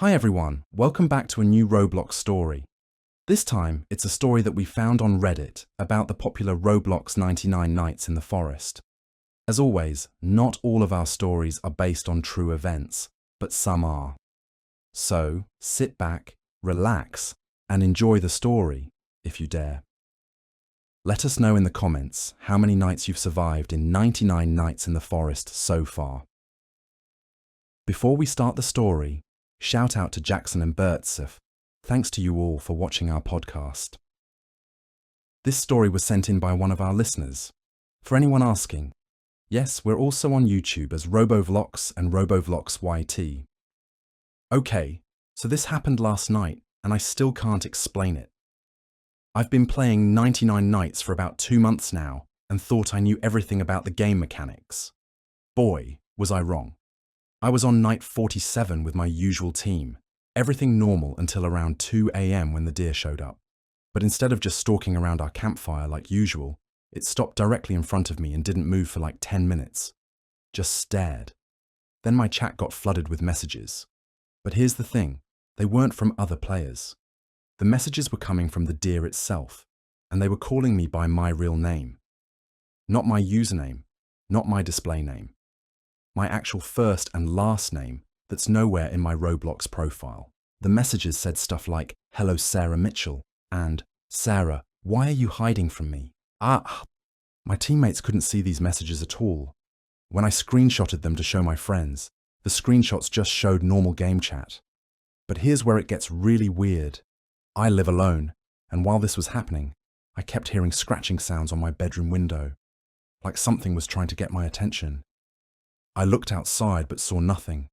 Hi everyone, welcome back to a new Roblox story. This time, it's a story that we found on Reddit about the popular Roblox 99 Nights in the Forest. As always, not all of our stories are based on true events, but some are. So, sit back, relax, and enjoy the story, if you dare. Let us know in the comments how many nights you've survived in 99 Nights in the Forest so far. Before we start the story, shout out to Jackson and Bertsef. Thanks to you all for watching our podcast. This story was sent in by one of our listeners. For anyone asking, yes, we're also on YouTube as RoboVlox and RoboVlox YT. Okay, so this happened last night and I still can't explain it. I've been playing 99 Nights for about 2 months now and thought I knew everything about the game mechanics. Boy, was I wrong. I was on night 47 with my usual team. Everything normal until around 2 AM when the deer showed up. But instead of just stalking around our campfire like usual, it stopped directly in front of me and didn't move for like 10 minutes. Just stared. Then my chat got flooded with messages. But here's the thing, they weren't from other players. The messages were coming from the deer itself, and they were calling me by my real name. Not my username, not my display name. My actual first and last name that's nowhere in my Roblox profile. The messages said stuff like, "Hello Sarah Mitchell," and "Sarah, why are you hiding from me?" My teammates couldn't see these messages at all. When I screenshotted them to show my friends, the screenshots just showed normal game chat. But here's where it gets really weird. I live alone, and while this was happening, I kept hearing scratching sounds on my bedroom window, like something was trying to get my attention. I looked outside but saw nothing.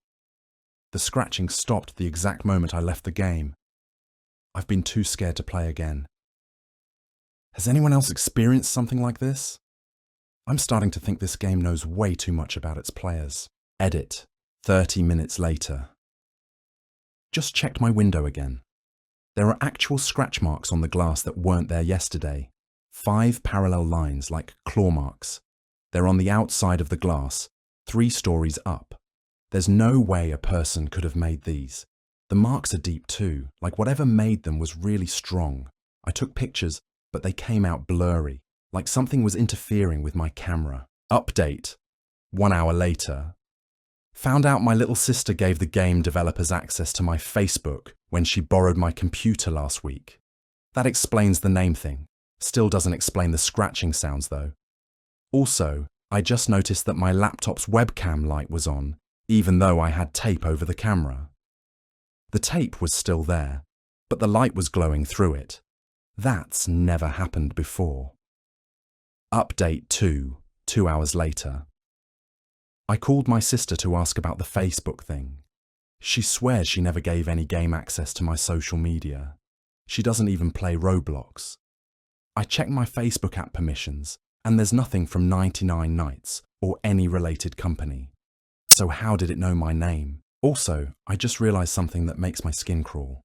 The scratching stopped the exact moment I left the game. I've been too scared to play again. Has anyone else experienced something like this? I'm starting to think this game knows way too much about its players. Edit. 30 minutes later. Just checked my window again. There are actual scratch marks on the glass that weren't there yesterday. 5 parallel lines like claw marks. They're on the outside of the glass, 3 stories up. There's no way a person could have made these. The marks are deep too, like whatever made them was really strong. I took pictures, but they came out blurry, like something was interfering with my camera. Update. 1 hour later. Found out my little sister gave the game developers access to my Facebook when she borrowed my computer last week. That explains the name thing. Still doesn't explain the scratching sounds though. Also, I just noticed that my laptop's webcam light was on, even though I had tape over the camera. The tape was still there, but the light was glowing through it. That's never happened before. Update 2, 2 hours later. I called my sister to ask about the Facebook thing. She swears she never gave any game access to my social media. She doesn't even play Roblox. I checked my Facebook app permissions, and there's nothing from 99 Nights or any related company. So how did it know my name? Also, I just realized something that makes my skin crawl.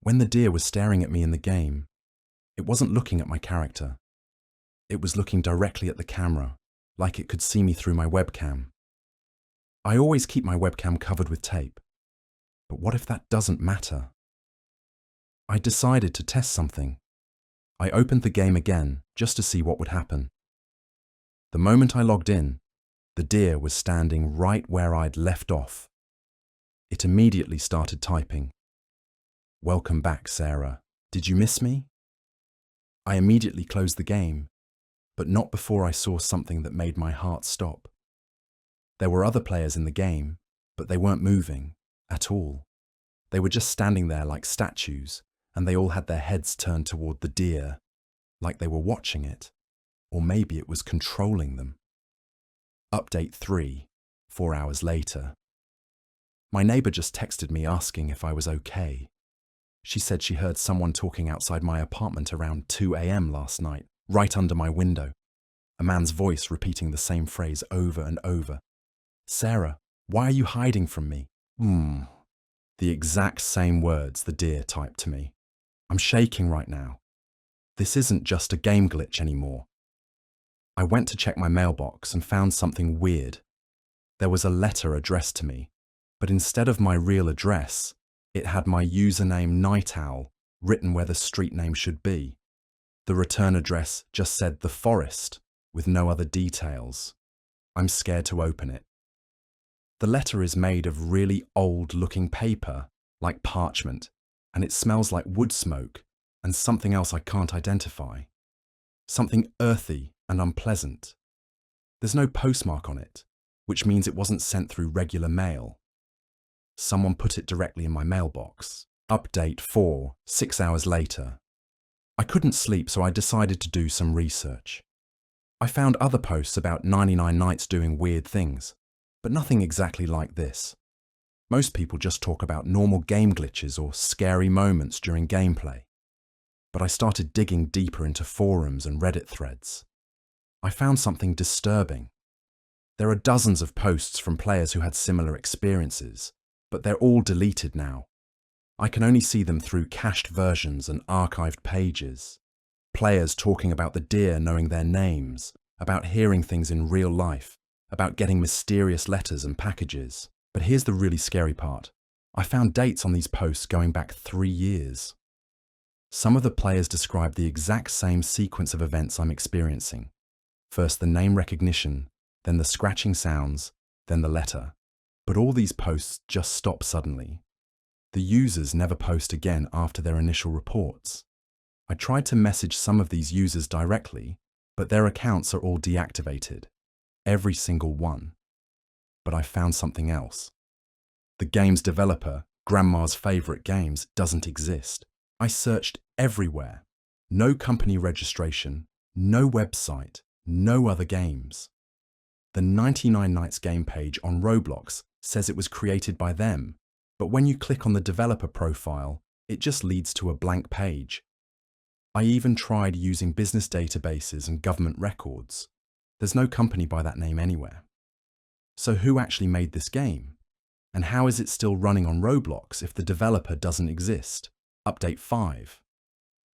When the deer was staring at me in the game, it wasn't looking at my character. It was looking directly at the camera, like it could see me through my webcam. I always keep my webcam covered with tape. But what if that doesn't matter? I decided to test something. I opened the game again just to see what would happen. The moment I logged in, the deer was standing right where I'd left off. It immediately started typing. "Welcome back, Sarah. Did you miss me?" I immediately closed the game, but not before I saw something that made my heart stop. There were other players in the game, but they weren't moving at all. They were just standing there like statues, and they all had their heads turned toward the deer, like they were watching it, or maybe it was controlling them. Update 3, 4 hours later. My neighbor just texted me asking if I was okay. She said she heard someone talking outside my apartment around 2 AM last night, right under my window. A man's voice repeating the same phrase over and over. "Sarah, why are you hiding from me?" The exact same words the deer typed to me. I'm shaking right now. This isn't just a game glitch anymore. I went to check my mailbox and found something weird. There was a letter addressed to me, But instead of my real address, it had my username Night Owl written where the street name should be. The return address just said The Forest, with no other details. I'm scared to open it. The letter is made of really old-looking paper, like parchment, and it smells like wood smoke and something else I can't identify. Something earthy and unpleasant. There's no postmark on it, which means it wasn't sent through regular mail. Someone put it directly in my mailbox. Update 4, 6 hours later. I couldn't sleep, so I decided to do some research. I found other posts about 99 Nights doing weird things, but nothing exactly like this. Most people just talk about normal game glitches or scary moments during gameplay. But I started digging deeper into forums and Reddit threads. I found something disturbing. There are dozens of posts from players who had similar experiences, but they're all deleted now. I can only see them through cached versions and archived pages. Players talking about the deer knowing their names, about hearing things in real life, about getting mysterious letters and packages. But here's the really scary part. I found dates on these posts going back 3 years. Some of the players describe the exact same sequence of events I'm experiencing. First the name recognition, then the scratching sounds, then the letter. But all these posts just stop suddenly. The users never post again after their initial reports. I tried to message some of these users directly, but their accounts are all deactivated. Every single one. But I found something else. The game's developer, Grandma's Favorite Games, doesn't exist. I searched everywhere. No company registration, no website, no other games. The 99 Nights game page on Roblox says it was created by them, but when you click on the developer profile, it just leads to a blank page. I even tried using business databases and government records. There's no company by that name anywhere. So who actually made this game? And how is it still running on Roblox if the developer doesn't exist? Update 5.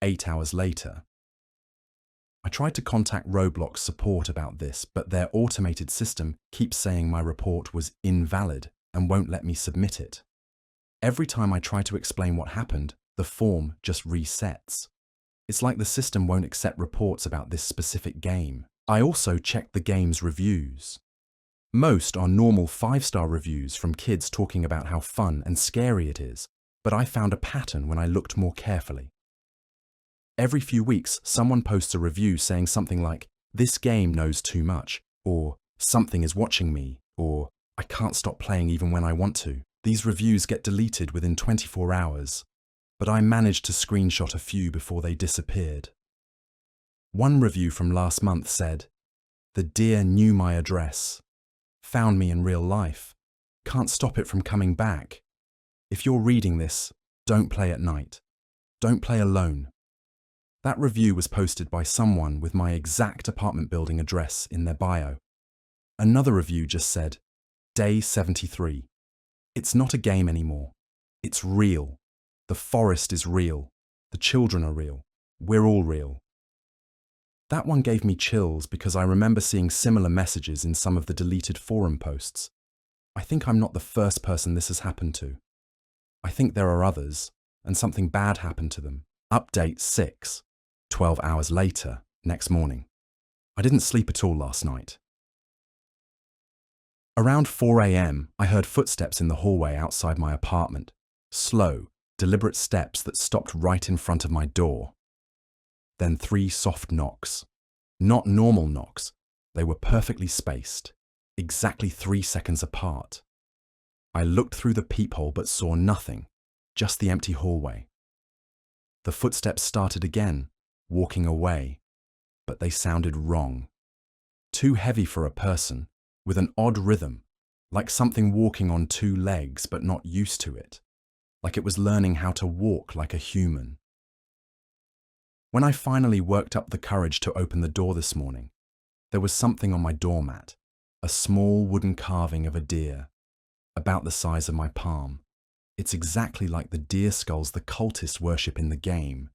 8 hours later. I tried to contact Roblox support about this, but their automated system keeps saying my report was invalid and won't let me submit it. Every time I try to explain what happened, the form just resets. It's like the system won't accept reports about this specific game. I also checked the game's reviews. Most are normal 5-star reviews from kids talking about how fun and scary it is, but I found a pattern when I looked more carefully. Every few weeks, someone posts a review saying something like, "This game knows too much," or "Something is watching me," or "I can't stop playing even when I want to." These reviews get deleted within 24 hours, but I managed to screenshot a few before they disappeared. One review from last month said, "The deer knew my address, found me in real life, can't stop it from coming back. If you're reading this, don't play at night. Don't play alone." That review was posted by someone with my exact apartment building address in their bio. Another review just said, "Day 73. It's not a game anymore. It's real. The forest is real. The children are real. We're all real." That one gave me chills because I remember seeing similar messages in some of the deleted forum posts. I think I'm not the first person this has happened to. I think there are others, and something bad happened to them. Update 6. 12 hours later, next morning. I didn't sleep at all last night. Around 4 a.m, I heard footsteps in the hallway outside my apartment. Slow, deliberate steps that stopped right in front of my door. Then 3 soft knocks. Not normal knocks. They were perfectly spaced, exactly 3 seconds apart. I looked through the peephole but saw nothing, just the empty hallway. The footsteps started again, walking away, but they sounded wrong. Too heavy for a person, with an odd rhythm, like something walking on 2 legs but not used to it, like it was learning how to walk like a human. When I finally worked up the courage to open the door this morning, there was something on my doormat, a small wooden carving of a deer, about the size of my palm. It's exactly like the deer skulls the cultists worship in the game,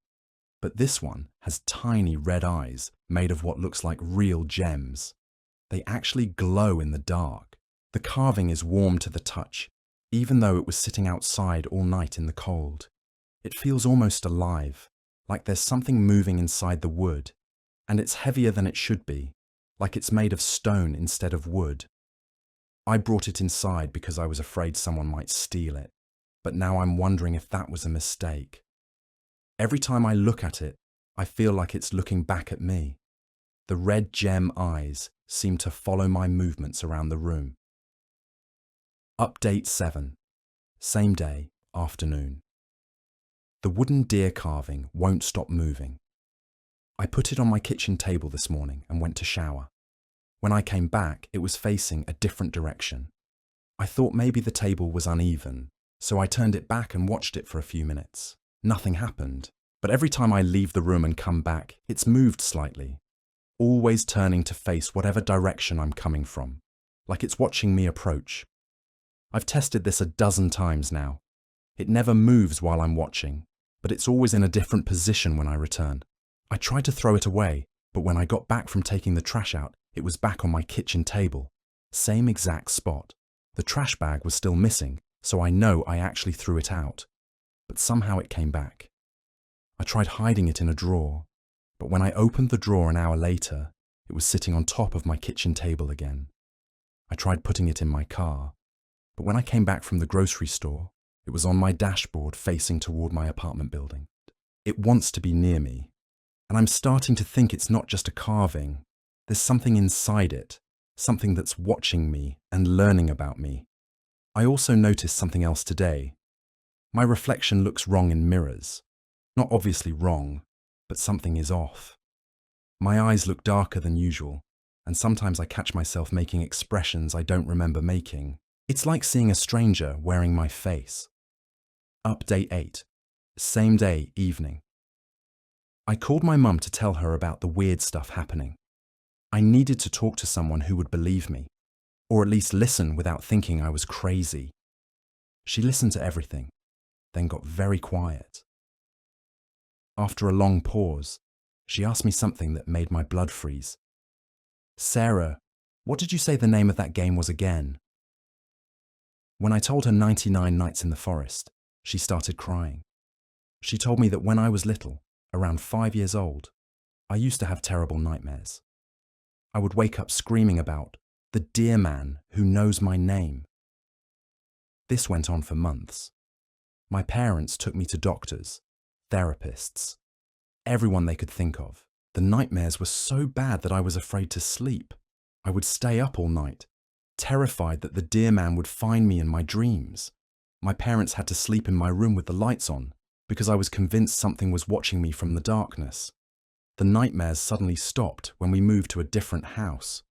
but this one has tiny red eyes made of what looks like real gems. They actually glow in the dark. The carving is warm to the touch, even though it was sitting outside all night in the cold. It feels almost alive, like there's something moving inside the wood, and it's heavier than it should be, like it's made of stone instead of wood. I brought it inside because I was afraid someone might steal it, but now I'm wondering if that was a mistake. Every time I look at it, I feel like it's looking back at me. The red gem eyes seem to follow my movements around the room. Update 7. Same day, afternoon. The wooden deer carving won't stop moving. I put it on my kitchen table this morning and went to shower. When I came back, it was facing a different direction. I thought maybe the table was uneven, so I turned it back and watched it for a few minutes. Nothing happened, but every time I leave the room and come back, it's moved slightly, always turning to face whatever direction I'm coming from, like it's watching me approach. I've tested this a dozen times now. It never moves while I'm watching, but it's always in a different position when I return. I tried to throw it away, but when I got back from taking the trash out, it was back on my kitchen table. Same exact spot. The trash bag was still missing, so I know I actually threw it out. But somehow it came back. I tried hiding it in a drawer, but when I opened the drawer an hour later, it was sitting on top of my kitchen table again. I tried putting it in my car, but when I came back from the grocery store, it was on my dashboard facing toward my apartment building. It wants to be near me, and I'm starting to think it's not just a carving. There's something inside it, something that's watching me and learning about me. I also noticed something else today. My reflection looks wrong in mirrors. Not obviously wrong, but something is off. My eyes look darker than usual, and sometimes I catch myself making expressions I don't remember making. It's like seeing a stranger wearing my face. Update 8. Same day, evening. I called my mum to tell her about the weird stuff happening. I needed to talk to someone who would believe me, or at least listen without thinking I was crazy. She listened to everything, then got very quiet. After a long pause, she asked me something that made my blood freeze. "Sarah, what did you say the name of that game was again?" When I told her 99 Nights in the Forest, she started crying. She told me that when I was little, around 5 years old, I used to have terrible nightmares. I would wake up screaming about the deer man who knows my name. This went on for months. My parents took me to doctors, therapists, everyone they could think of. The nightmares were so bad that I was afraid to sleep. I would stay up all night, terrified that the deer man would find me in my dreams. My parents had to sleep in my room with the lights on because I was convinced something was watching me from the darkness. The nightmares suddenly stopped when we moved to a different house.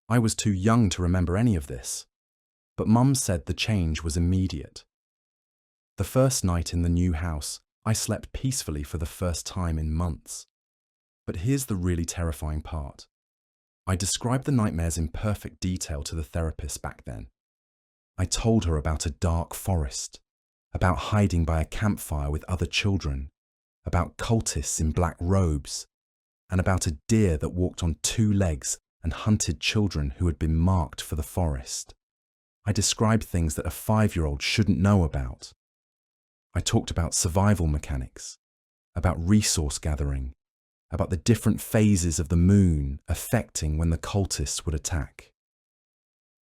I was too young to remember any of this, but Mum said the change was immediate. The first night in the new house, I slept peacefully for the first time in months. But here's the really terrifying part. I described the nightmares in perfect detail to the therapist back then. I told her about a dark forest, about hiding by a campfire with other children, about cultists in black robes, and about a deer that walked on 2 legs and hunted children who had been marked for the forest. I described things that a 5-year-old shouldn't know about. I talked about survival mechanics, about resource gathering, about the different phases of the moon affecting when the cultists would attack.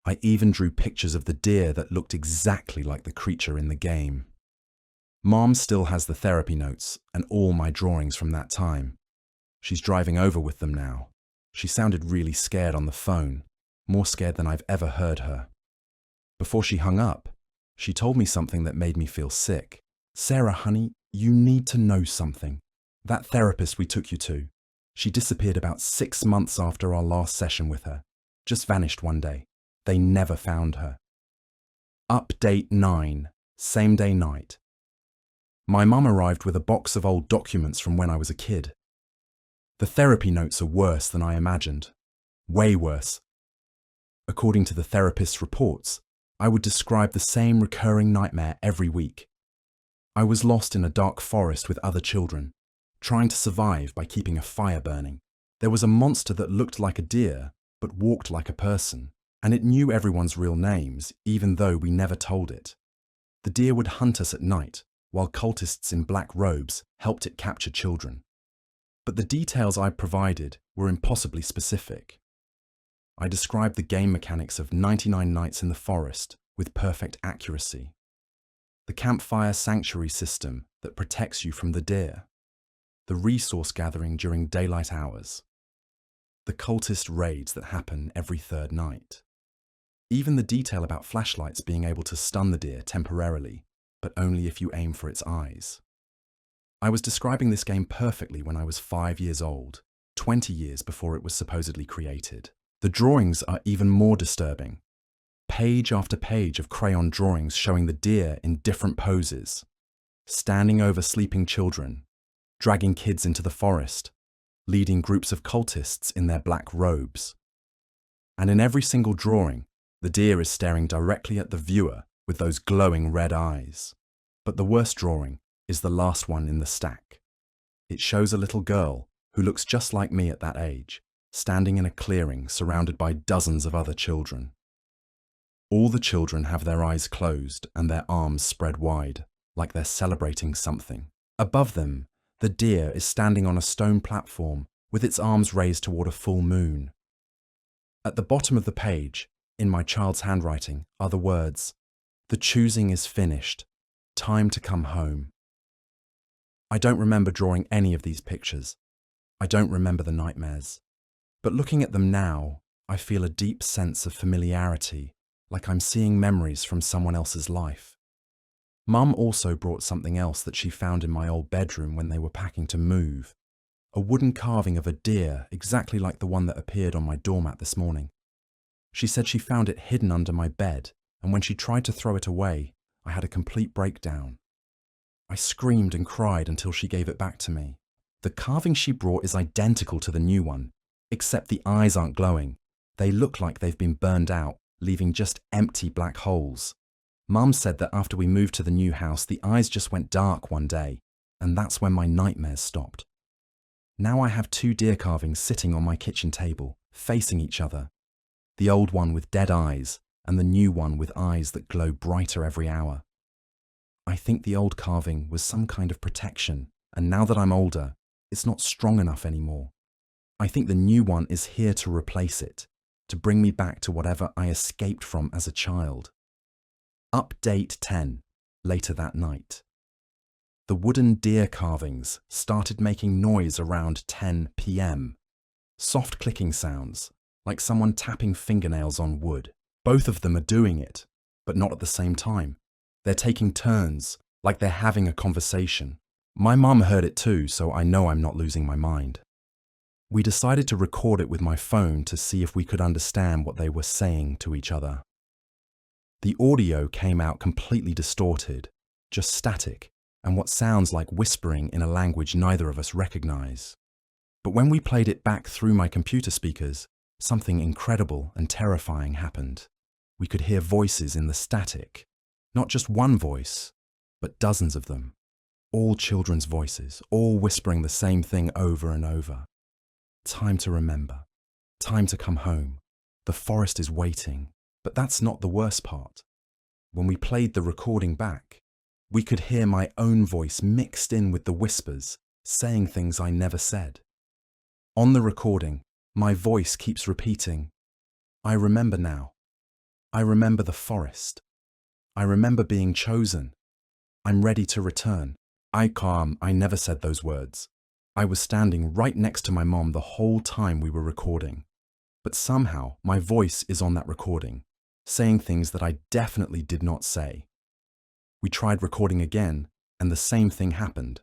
I even drew pictures of the deer that looked exactly like the creature in the game. Mom still has the therapy notes and all my drawings from that time. She's driving over with them now. She sounded really scared on the phone, more scared than I've ever heard her. Before she hung up, she told me something that made me feel sick. "Sarah, honey, you need to know something. That therapist we took you to, she disappeared about 6 months after our last session with her. Just vanished one day. They never found her." Update 9. Same day night. My mum arrived with a box of old documents from when I was a kid. The therapy notes are worse than I imagined. Way worse. According to the therapist's reports, I would describe the same recurring nightmare every week. I was lost in a dark forest with other children, trying to survive by keeping a fire burning. There was a monster that looked like a deer, but walked like a person, and it knew everyone's real names, even though we never told it. The deer would hunt us at night, while cultists in black robes helped it capture children. But the details I provided were impossibly specific. I described the game mechanics of 99 Nights in the Forest with perfect accuracy. The campfire sanctuary system that protects you from the deer. The resource gathering during daylight hours. The cultist raids that happen every third night. Even the detail about flashlights being able to stun the deer temporarily, but only if you aim for its eyes. I was describing this game perfectly when I was 5 years old, 20 years before it was supposedly created. The drawings are even more disturbing. Page after page of crayon drawings showing the deer in different poses, standing over sleeping children, dragging kids into the forest, leading groups of cultists in their black robes. And in every single drawing, the deer is staring directly at the viewer with those glowing red eyes. But the worst drawing is the last one in the stack. It shows a little girl who looks just like me at that age, standing in a clearing surrounded by dozens of other children. All the children have their eyes closed and their arms spread wide, like they're celebrating something. Above them, the deer is standing on a stone platform with its arms raised toward a full moon. At the bottom of the page, in my child's handwriting, are the words, "The choosing is finished. Time to come home." I don't remember drawing any of these pictures. I don't remember the nightmares. But looking at them now, I feel a deep sense of familiarity, like I'm seeing memories from someone else's life. Mum also brought something else that she found in my old bedroom when they were packing to move. A wooden carving of a deer exactly like the one that appeared on my doormat this morning. She said she found it hidden under my bed, and when she tried to throw it away, I had a complete breakdown. I screamed and cried until she gave it back to me. The carving she brought is identical to the new one, except the eyes aren't glowing. They look like they've been burned out, leaving just empty black holes. Mum said that after we moved to the new house, the eyes just went dark one day, and that's when my nightmares stopped. Now I have 2 deer carvings sitting on my kitchen table, facing each other. The old one with dead eyes, and the new one with eyes that glow brighter every hour. I think the old carving was some kind of protection, and now that I'm older, it's not strong enough anymore. I think the new one is here to replace it, to bring me back to whatever I escaped from as a child. Update 10, later that night. The wooden deer carvings started making noise around 10 p.m. Soft clicking sounds, like someone tapping fingernails on wood. Both of them are doing it, but not at the same time. They're taking turns, like they're having a conversation. My mum heard it too, so I know I'm not losing my mind. We decided to record it with my phone to see if we could understand what they were saying to each other. The audio came out completely distorted, just static, and what sounds like whispering in a language neither of us recognize. But when we played it back through my computer speakers, something incredible and terrifying happened. We could hear voices in the static. Not just one voice, but dozens of them. All children's voices, all whispering the same thing over and over. Time to remember. Time to come home. The forest is waiting. But that's not the worst part. When we played the recording back, we could hear my own voice mixed in with the whispers, saying things I never said. On the recording, my voice keeps repeating, "I remember now. I remember the forest. I remember being chosen. I'm ready to return." I never said those words. I was standing right next to my mom the whole time we were recording. But somehow my voice is on that recording, saying things that I definitely did not say. We tried recording again, and the same thing happened.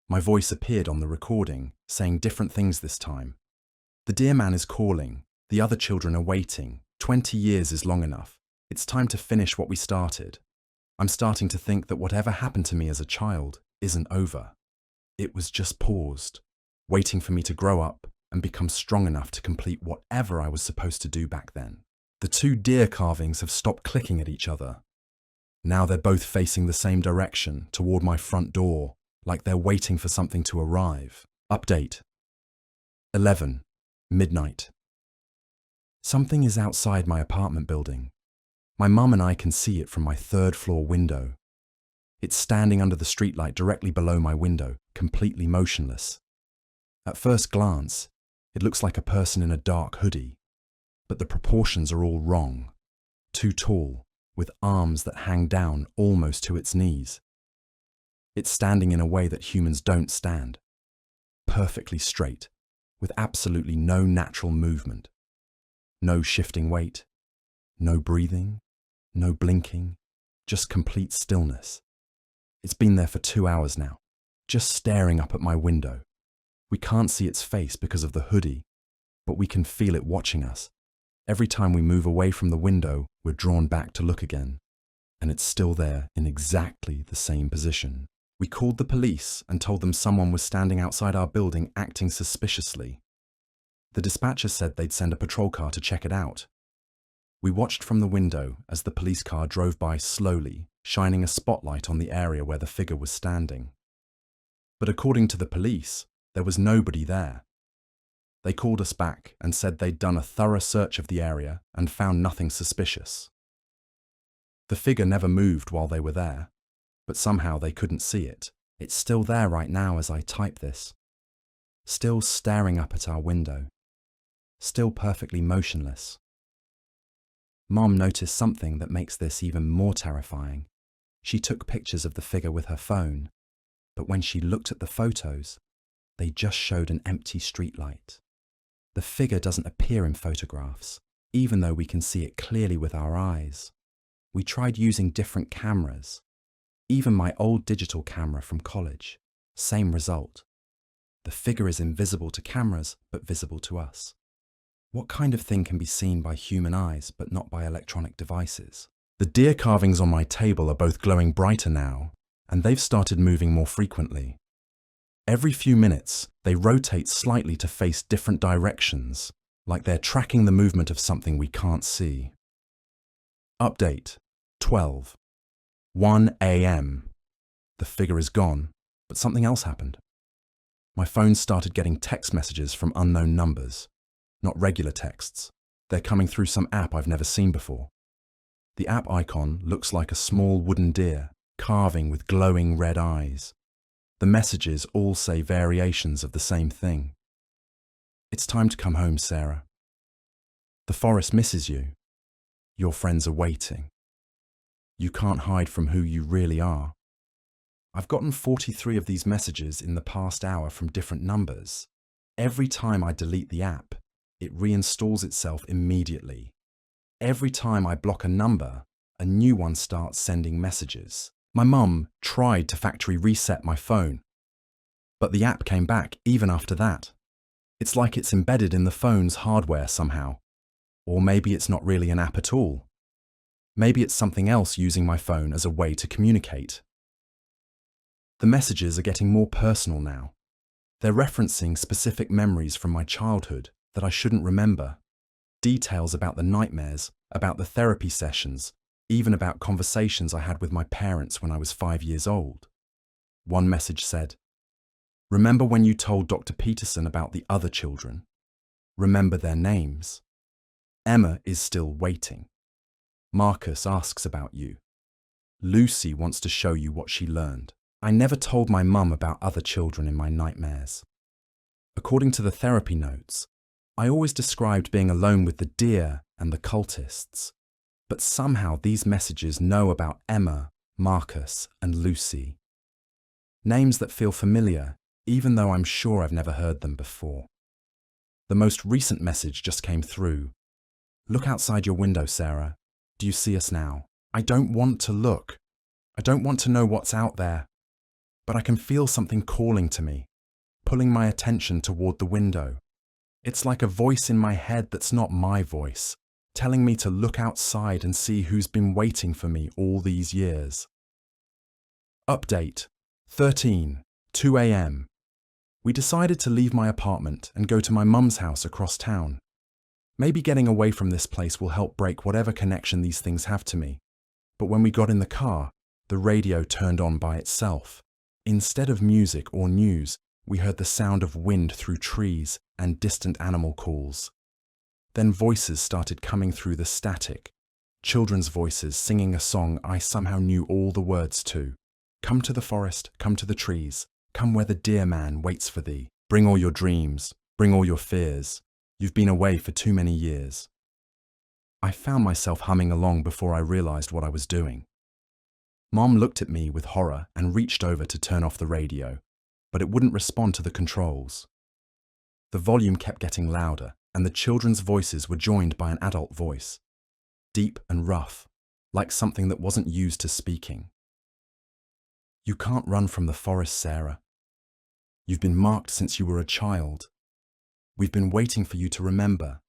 My voice appeared on the recording, saying different things this time. The deer man is calling. The other children are waiting. 20 years is long enough. It's time to finish what we started. I'm starting to think that whatever happened to me as a child isn't over. It was just paused, waiting for me to grow up and become strong enough to complete whatever I was supposed to do back then. The 2 deer carvings have stopped clicking at each other. Now they're both facing the same direction, toward my front door, like they're waiting for something to arrive. Update. 11. Midnight. Something is outside my apartment building. My mum and I can see it from my 3rd floor window. It's standing under the streetlight directly below my window, completely motionless. At first glance, it looks like a person in a dark hoodie, but the proportions are all wrong. Too tall, with arms that hang down almost to its knees. It's standing in a way that humans don't stand. Perfectly straight, with absolutely no natural movement. No shifting weight, no breathing, no blinking, just complete stillness. It's been there for 2 hours now, just staring up at my window. We can't see its face because of the hoodie, but we can feel it watching us. Every time we move away from the window, we're drawn back to look again, and it's still there in exactly the same position. We called the police and told them someone was standing outside our building acting suspiciously. The dispatcher said they'd send a patrol car to check it out. We watched from the window as the police car drove by slowly, shining a spotlight on the area where the figure was standing. But according to the police, there was nobody there. They called us back and said they'd done a thorough search of the area and found nothing suspicious. The figure never moved while they were there, but somehow they couldn't see it. It's still there right now as I type this. Still staring up at our window. Still perfectly motionless. Mom noticed something that makes this even more terrifying. She took pictures of the figure with her phone, but when she looked at the photos, they just showed an empty streetlight. The figure doesn't appear in photographs, even though we can see it clearly with our eyes. We tried using different cameras, even my old digital camera from college. Same result. The figure is invisible to cameras, but visible to us. What kind of thing can be seen by human eyes, but not by electronic devices? The deer carvings on my table are both glowing brighter now, and they've started moving more frequently. Every few minutes, they rotate slightly to face different directions, like they're tracking the movement of something we can't see. Update 12. 1 a.m. The figure is gone, but something else happened. My phone started getting text messages from unknown numbers. Not regular texts. They're coming through some app I've never seen before. The app icon looks like a small wooden deer, carving with glowing red eyes. The messages all say variations of the same thing. It's time to come home, Sarah. The forest misses you. Your friends are waiting. You can't hide from who you really are. I've gotten 43 of these messages in the past hour from different numbers. Every time I delete the app, it reinstalls itself immediately. Every time I block a number, a new one starts sending messages. My mum tried to factory reset my phone, but the app came back even after that. It's like it's embedded in the phone's hardware somehow. Or maybe it's not really an app at all. Maybe it's something else using my phone as a way to communicate. The messages are getting more personal now. They're referencing specific memories from my childhood that I shouldn't remember. Details about the nightmares, about the therapy sessions, even about conversations I had with my parents when I was 5 years old. One message said, "Remember when you told Dr. Peterson about the other children? Remember their names. Emma is still waiting. Marcus asks about you. Lucy wants to show you what she learned. I never told my mum about other children in my nightmares." According to the therapy notes, I always described being alone with the deer and the cultists, but somehow these messages know about Emma, Marcus, and Lucy. Names that feel familiar, even though I'm sure I've never heard them before. The most recent message just came through. "Look outside your window, Sarah. Do you see us now? I don't want to look. I don't want to know what's out there. But I can feel something calling to me, pulling my attention toward the window. It's like a voice in my head that's not my voice, telling me to look outside and see who's been waiting for me all these years." Update 13. 2 a.m. We decided to leave my apartment and go to my mum's house across town. Maybe getting away from this place will help break whatever connection these things have to me. But when we got in the car, the radio turned on by itself. Instead of music or news, we heard the sound of wind through trees and distant animal calls. Then voices started coming through the static. Children's voices singing a song I somehow knew all the words to. Come to the forest, come to the trees, come where the deer man waits for thee. Bring all your dreams, bring all your fears. You've been away for too many years. I found myself humming along before I realized what I was doing. Mom looked at me with horror and reached over to turn off the radio, but it wouldn't respond to the controls. The volume kept getting louder, and the children's voices were joined by an adult voice, deep and rough, like something that wasn't used to speaking. You can't run from the forest, Sarah. You've been marked since you were a child. We've been waiting for you to remember.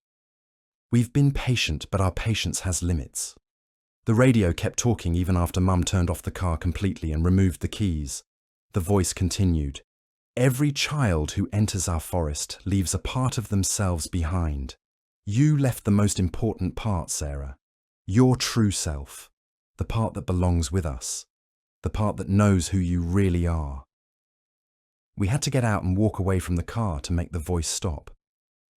We've been patient, but our patience has limits. The radio kept talking even after Mum turned off the car completely and removed the keys. The voice continued. Every child who enters our forest leaves a part of themselves behind. You left the most important part, Sarah. Your true self. The part that belongs with us. The part that knows who you really are. We had to get out and walk away from the car to make the voice stop.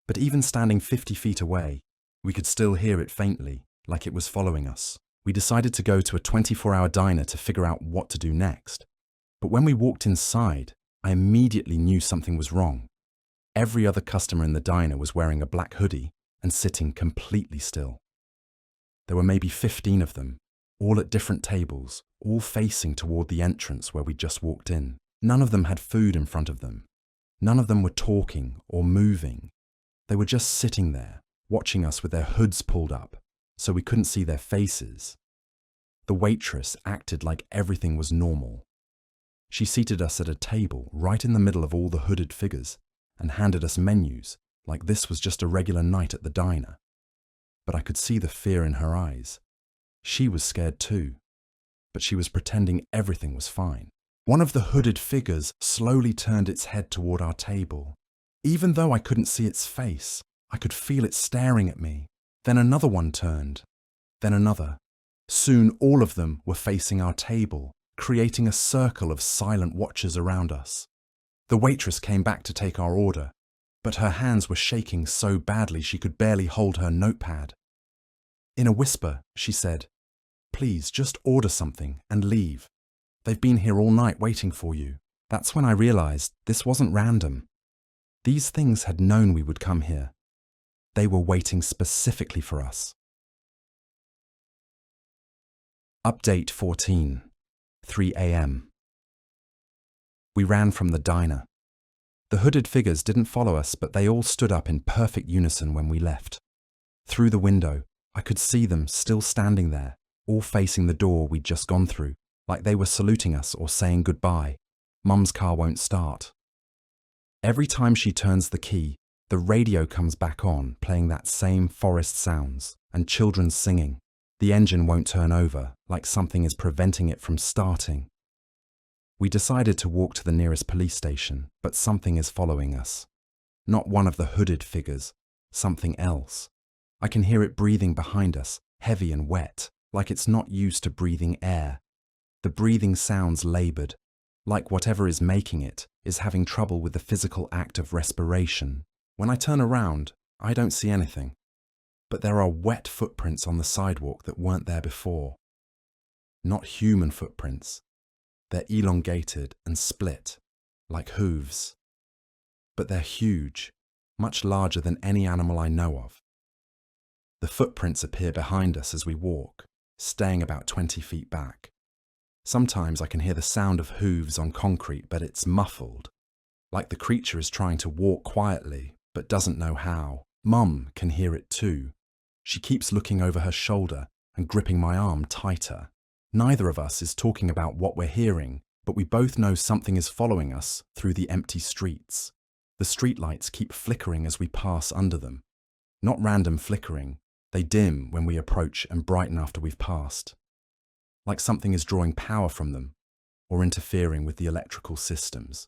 But even standing 50 feet away, we could still hear it faintly, like it was following us. We decided to go to a 24-hour diner to figure out what to do next. But when we walked inside, I immediately knew something was wrong. Every other customer in the diner was wearing a black hoodie and sitting completely still. There were maybe 15 of them, all at different tables, all facing toward the entrance where we'd just walked in. None of them had food in front of them. None of them were talking or moving. They were just sitting there, watching us with their hoods pulled up, so we couldn't see their faces. The waitress acted like everything was normal. She seated us at a table right in the middle of all the hooded figures and handed us menus like this was just a regular night at the diner. But I could see the fear in her eyes. She was scared too, but she was pretending everything was fine. One of the hooded figures slowly turned its head toward our table. Even though I couldn't see its face, I could feel it staring at me. Then another one turned, then another. Soon all of them were facing our table, creating a circle of silent watchers around us. The waitress came back to take our order, but her hands were shaking so badly she could barely hold her notepad. In a whisper, she said, "Please, just order something and leave. They've been here all night waiting for you." That's when I realized this wasn't random. These things had known we would come here. They were waiting specifically for us. Update 14, 3 a.m. We ran from the diner. The hooded figures didn't follow us, but they all stood up in perfect unison when we left. Through the window, I could see them still standing there, all facing the door we'd just gone through, like they were saluting us or saying goodbye. Mum's car won't start. Every time she turns the key, the radio comes back on, playing that same forest sounds and children singing. The engine won't turn over, like something is preventing it from starting. We decided to walk to the nearest police station, but something is following us. Not one of the hooded figures, something else. I can hear it breathing behind us, heavy and wet, like it's not used to breathing air. The breathing sounds labored, like whatever is making it is having trouble with the physical act of respiration. When I turn around, I don't see anything, but there are wet footprints on the sidewalk that weren't there before. Not human footprints. They're elongated and split, like hooves. But they're huge, much larger than any animal I know of. The footprints appear behind us as we walk, staying about 20 feet back. Sometimes I can hear the sound of hooves on concrete, but it's muffled, like the creature is trying to walk quietly, but doesn't know how. Mum can hear it too. She keeps looking over her shoulder and gripping my arm tighter. Neither of us is talking about what we're hearing, but we both know something is following us through the empty streets. The streetlights keep flickering as we pass under them. Not random flickering, they dim when we approach and brighten after we've passed. Like something is drawing power from them or interfering with the electrical systems.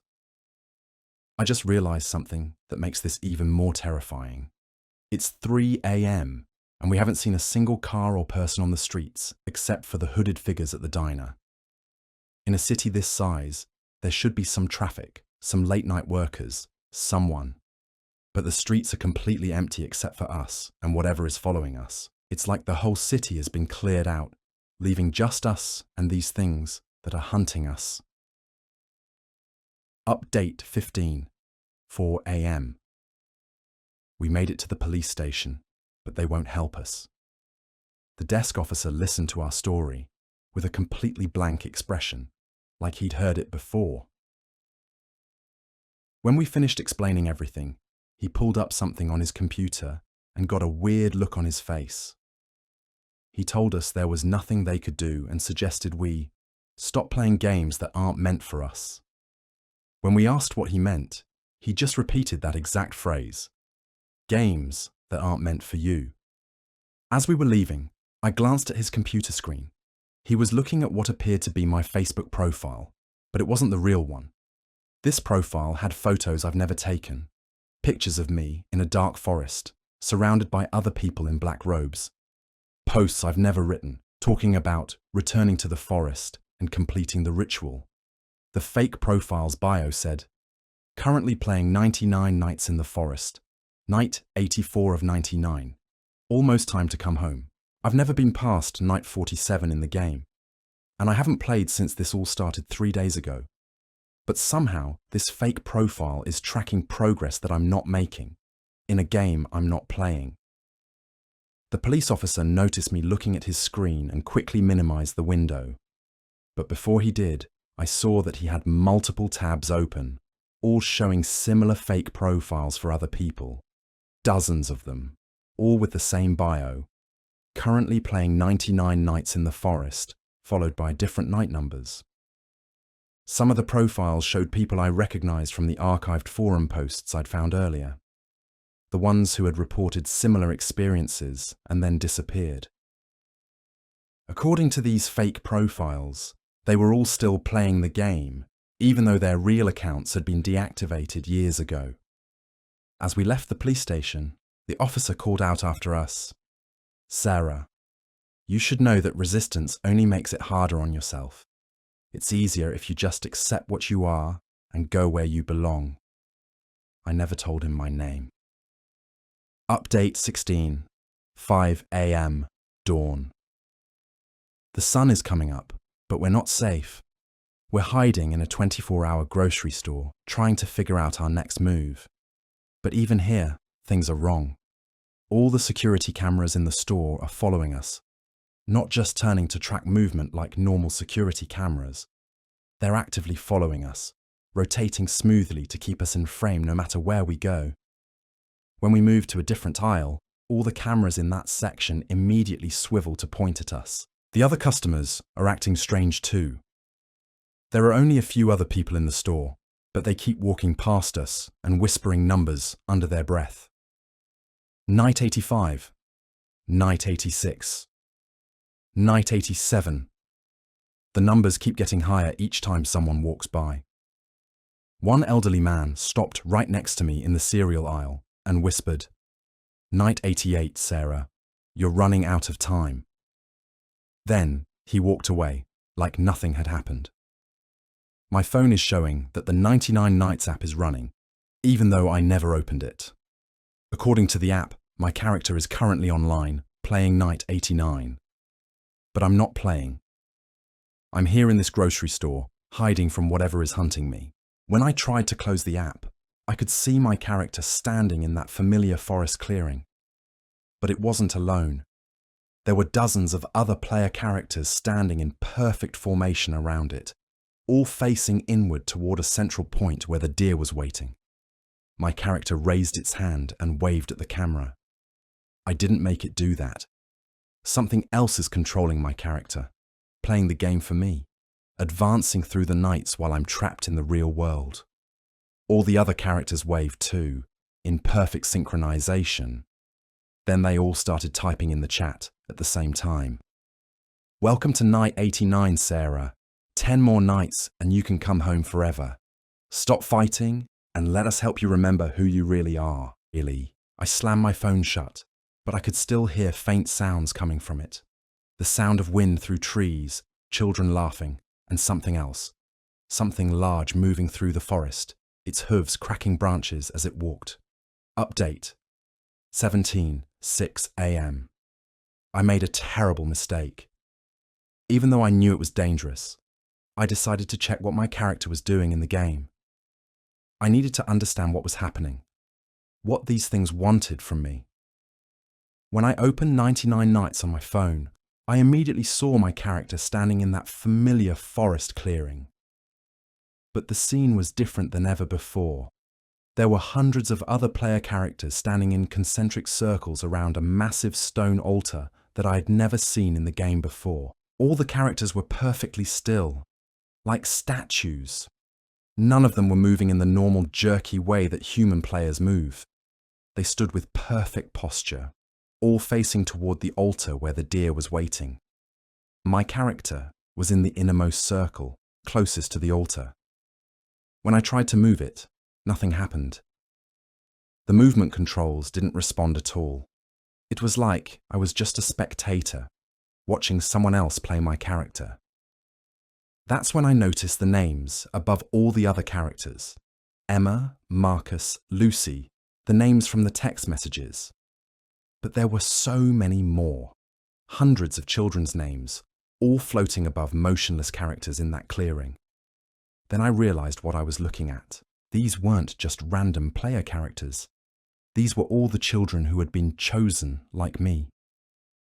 I just realized something that makes this even more terrifying. It's 3 a.m. and we haven't seen a single car or person on the streets except for the hooded figures at the diner. In a city this size, there should be some traffic, some late-night workers, someone. But the streets are completely empty except for us and whatever is following us. It's like the whole city has been cleared out, leaving just us and these things that are hunting us. Update 15, 4 a.m. We made it to the police station, but they won't help us. The desk officer listened to our story with a completely blank expression, like he'd heard it before. When we finished explaining everything, he pulled up something on his computer and got a weird look on his face. He told us there was nothing they could do and suggested we stop playing games that aren't meant for us. When we asked what he meant, he just repeated that exact phrase, games that aren't meant for you. As we were leaving, I glanced at his computer screen. He was looking at what appeared to be my Facebook profile, but it wasn't the real one. This profile had photos I've never taken, pictures of me in a dark forest, surrounded by other people in black robes, posts I've never written, talking about returning to the forest and completing the ritual. The fake profile's bio said, currently playing 99 nights in the forest, night 84 of 99, almost time to come home. I've never been past night 47 in the game, and I haven't played since this all started 3 days ago. But somehow, this fake profile is tracking progress that I'm not making, in a game I'm not playing. The police officer noticed me looking at his screen and quickly minimized the window. But before he did, I saw that he had multiple tabs open, all showing similar fake profiles for other people. Dozens of them, all with the same bio. Currently playing 99 nights in the forest, followed by different night numbers. Some of the profiles showed people I recognized from the archived forum posts I'd found earlier. The ones who had reported similar experiences and then disappeared. According to these fake profiles, they were all still playing the game, even though their real accounts had been deactivated years ago. As we left the police station, the officer called out after us, "Sarah, you should know that resistance only makes it harder on yourself. It's easier if you just accept what you are and go where you belong." I never told him my name. Update 16, 5 a.m. dawn. The sun is coming up, but we're not safe. We're hiding in a 24-hour grocery store, trying to figure out our next move. But even here, things are wrong. All the security cameras in the store are following us, not just turning to track movement like normal security cameras. They're actively following us, rotating smoothly to keep us in frame no matter where we go. When we move to a different aisle, all the cameras in that section immediately swivel to point at us. The other customers are acting strange too. There are only a few other people in the store, but they keep walking past us and whispering numbers under their breath. Night 85, night 86, night 87. The numbers keep getting higher each time someone walks by. One elderly man stopped right next to me in the cereal aisle and whispered, "Night 88, Sarah, you're running out of time." Then he walked away like nothing had happened. My phone is showing that the 99 Nights app is running, even though I never opened it. According to the app, my character is currently online, playing night 89. But I'm not playing. I'm here in this grocery store, hiding from whatever is hunting me. When I tried to close the app, I could see my character standing in that familiar forest clearing. But it wasn't alone. There were dozens of other player characters standing in perfect formation around it, all facing inward toward a central point where the deer was waiting. My character raised its hand and waved at the camera. I didn't make it do that. Something else is controlling my character, playing the game for me, advancing through the nights while I'm trapped in the real world. All the other characters waved too, in perfect synchronization. Then they all started typing in the chat at the same time. "Welcome to night 89, Sarah. 10 more nights and you can come home forever. Stop fighting and let us help you remember who you really are, Illy." I slammed my phone shut, but I could still hear faint sounds coming from it. The sound of wind through trees, children laughing, and something else. Something large moving through the forest, its hooves cracking branches as it walked. Update 17, 6 a.m. I made a terrible mistake. Even though I knew it was dangerous, I decided to check what my character was doing in the game. I needed to understand what was happening, what these things wanted from me. When I opened 99 Nights on my phone, I immediately saw my character standing in that familiar forest clearing. But the scene was different than ever before. There were hundreds of other player characters standing in concentric circles around a massive stone altar that I had never seen in the game before. All the characters were perfectly still, like statues. None of them were moving in the normal jerky way that human players move. They stood with perfect posture, all facing toward the altar where the deer was waiting. My character was in the innermost circle, closest to the altar. When I tried to move it, nothing happened. The movement controls didn't respond at all. It was like I was just a spectator, watching someone else play my character. That's when I noticed the names above all the other characters. Emma, Marcus, Lucy, the names from the text messages. But there were so many more. Hundreds of children's names, all floating above motionless characters in that clearing. Then I realized what I was looking at. These weren't just random player characters. These were all the children who had been chosen like me.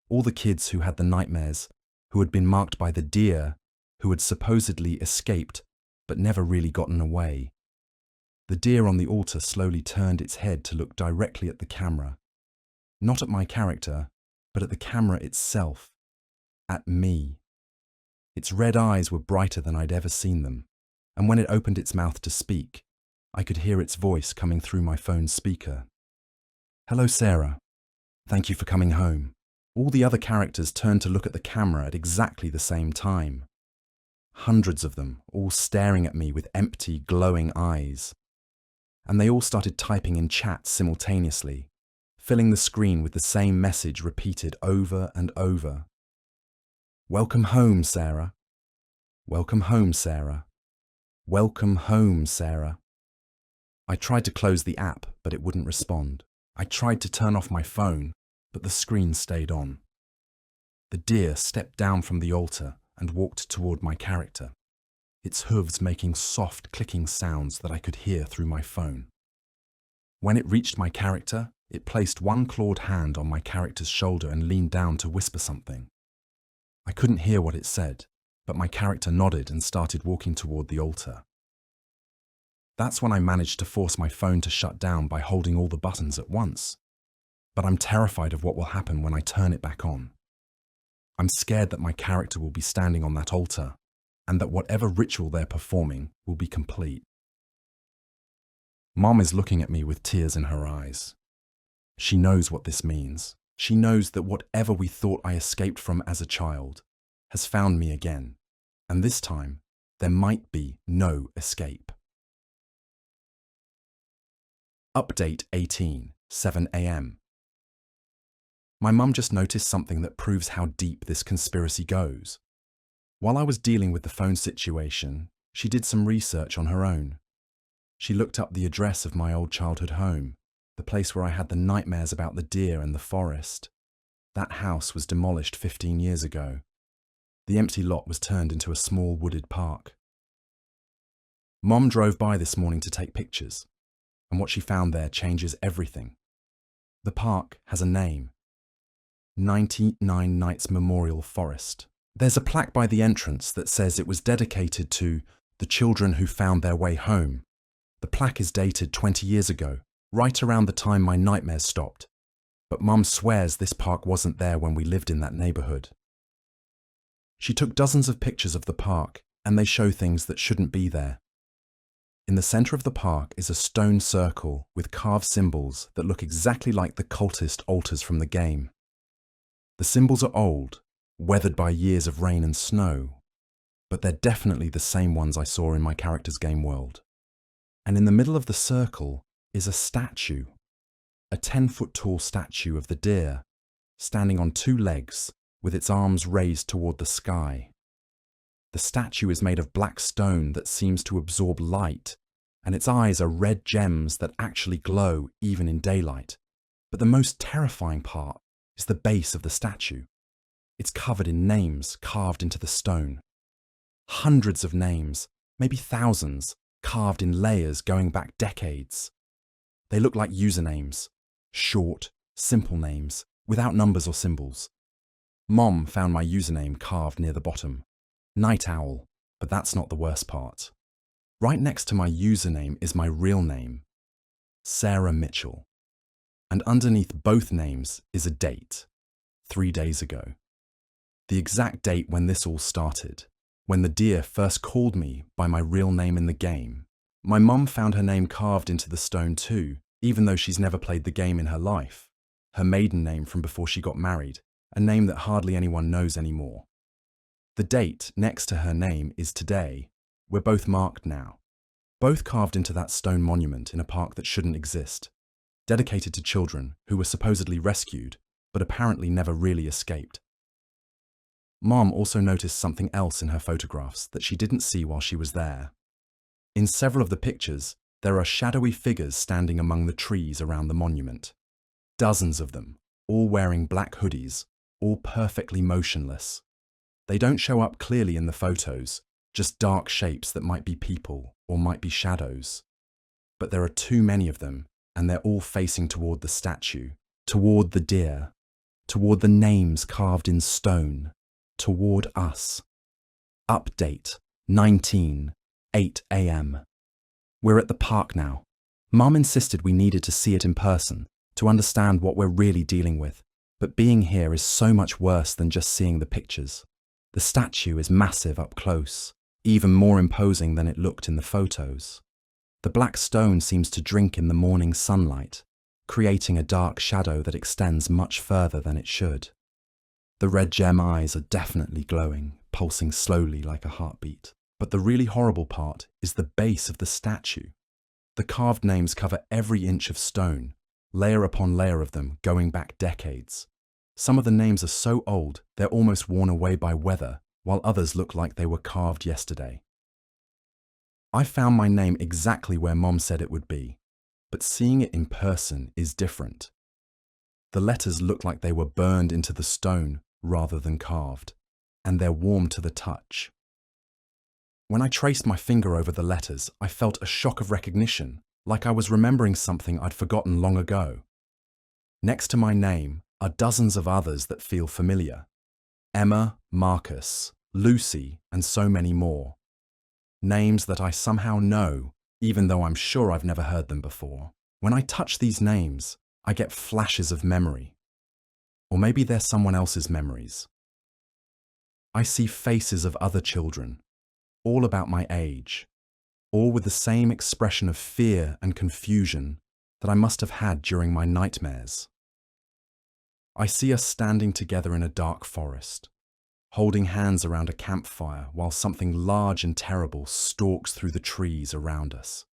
All the kids who had the nightmares, who had been marked by the deer, who had supposedly escaped but never really gotten away. The deer on the altar slowly turned its head to look directly at the camera. Not at my character, but at the camera itself. At me. Its red eyes were brighter than I'd ever seen them, and when it opened its mouth to speak, I could hear its voice coming through my phone's speaker. "Hello, Sarah. Thank you for coming home." All the other characters turned to look at the camera at exactly the same time. Hundreds of them, all staring at me with empty, glowing eyes. And they all started typing in chat simultaneously, filling the screen with the same message repeated over and over. "Welcome home, Sarah. Welcome home, Sarah. Welcome home, Sarah." I tried to close the app, but it wouldn't respond. I tried to turn off my phone, but the screen stayed on. The deer stepped down from the altar and walked toward my character, its hooves making soft clicking sounds that I could hear through my phone. When it reached my character, it placed one clawed hand on my character's shoulder and leaned down to whisper something. I couldn't hear what it said, but my character nodded and started walking toward the altar. That's when I managed to force my phone to shut down by holding all the buttons at once. But I'm terrified of what will happen when I turn it back on. I'm scared that my character will be standing on that altar, and that whatever ritual they're performing will be complete. Mom is looking at me with tears in her eyes. She knows what this means. She knows that whatever we thought I escaped from as a child has found me again, and this time there might be no escape. Update 18, 7 a.m. My mum just noticed something that proves how deep this conspiracy goes. While I was dealing with the phone situation, she did some research on her own. She looked up the address of my old childhood home, the place where I had the nightmares about the deer and the forest. That house was demolished 15 years ago. The empty lot was turned into a small wooded park. Mom drove by this morning to take pictures, and what she found there changes everything. The park has a name: 99 Nights Memorial Forest. There's a plaque by the entrance that says it was dedicated to the children who found their way home. The plaque is dated 20 years ago, right around the time my nightmares stopped. But Mum swears this park wasn't there when we lived in that neighbourhood. She took dozens of pictures of the park, and they show things that shouldn't be there. In the centre of the park is a stone circle with carved symbols that look exactly like the cultist altars from the game. The symbols are old, weathered by years of rain and snow, but they're definitely the same ones I saw in my character's game world. And in the middle of the circle is a statue, a 10-foot-tall statue of the deer, standing on two legs with its arms raised toward the sky. The statue is made of black stone that seems to absorb light, and its eyes are red gems that actually glow even in daylight. But the most terrifying part is the base of the statue. It's covered in names carved into the stone. Hundreds of names, maybe thousands, carved in layers going back decades. They look like usernames, short, simple names, without numbers or symbols. Mom found my username carved near the bottom. Night Owl, but that's not the worst part. Right next to my username is my real name, Sarah Mitchell. And underneath both names is a date, 3 days ago. The exact date when this all started, when the deer first called me by my real name in the game. My mum found her name carved into the stone too, even though she's never played the game in her life. Her maiden name from before she got married, a name that hardly anyone knows anymore. The date next to her name is today. We're both marked now. Both carved into that stone monument in a park that shouldn't exist, dedicated to children who were supposedly rescued, but apparently never really escaped. Mom also noticed something else in her photographs that she didn't see while she was there. In several of the pictures, there are shadowy figures standing among the trees around the monument. Dozens of them, all wearing black hoodies, all perfectly motionless. They don't show up clearly in the photos, just dark shapes that might be people or might be shadows. But there are too many of them, and they're all facing toward the statue, toward the deer, toward the names carved in stone, toward us. Update 19, 8 a.m. We're at the park now. Mum insisted we needed to see it in person to understand what we're really dealing with, but being here is so much worse than just seeing the pictures. The statue is massive up close, even more imposing than it looked in the photos. The black stone seems to drink in the morning sunlight, creating a dark shadow that extends much further than it should. The red gem eyes are definitely glowing, pulsing slowly like a heartbeat. But the really horrible part is the base of the statue. The carved names cover every inch of stone, layer upon layer of them going back decades. Some of the names are so old they're almost worn away by weather, while others look like they were carved yesterday. I found my name exactly where Mom said it would be, but seeing it in person is different. The letters look like they were burned into the stone rather than carved, and they're warm to the touch. When I traced my finger over the letters, I felt a shock of recognition, like I was remembering something I'd forgotten long ago. Next to my name are dozens of others that feel familiar. Emma, Marcus, Lucy, and so many more. Names that I somehow know, even though I'm sure I've never heard them before. When I touch these names, I get flashes of memory. Or maybe they're someone else's memories. I see faces of other children, all about my age, all with the same expression of fear and confusion that I must have had during my nightmares. I see us standing together in a dark forest, holding hands around a campfire while something large and terrible stalks through the trees around us.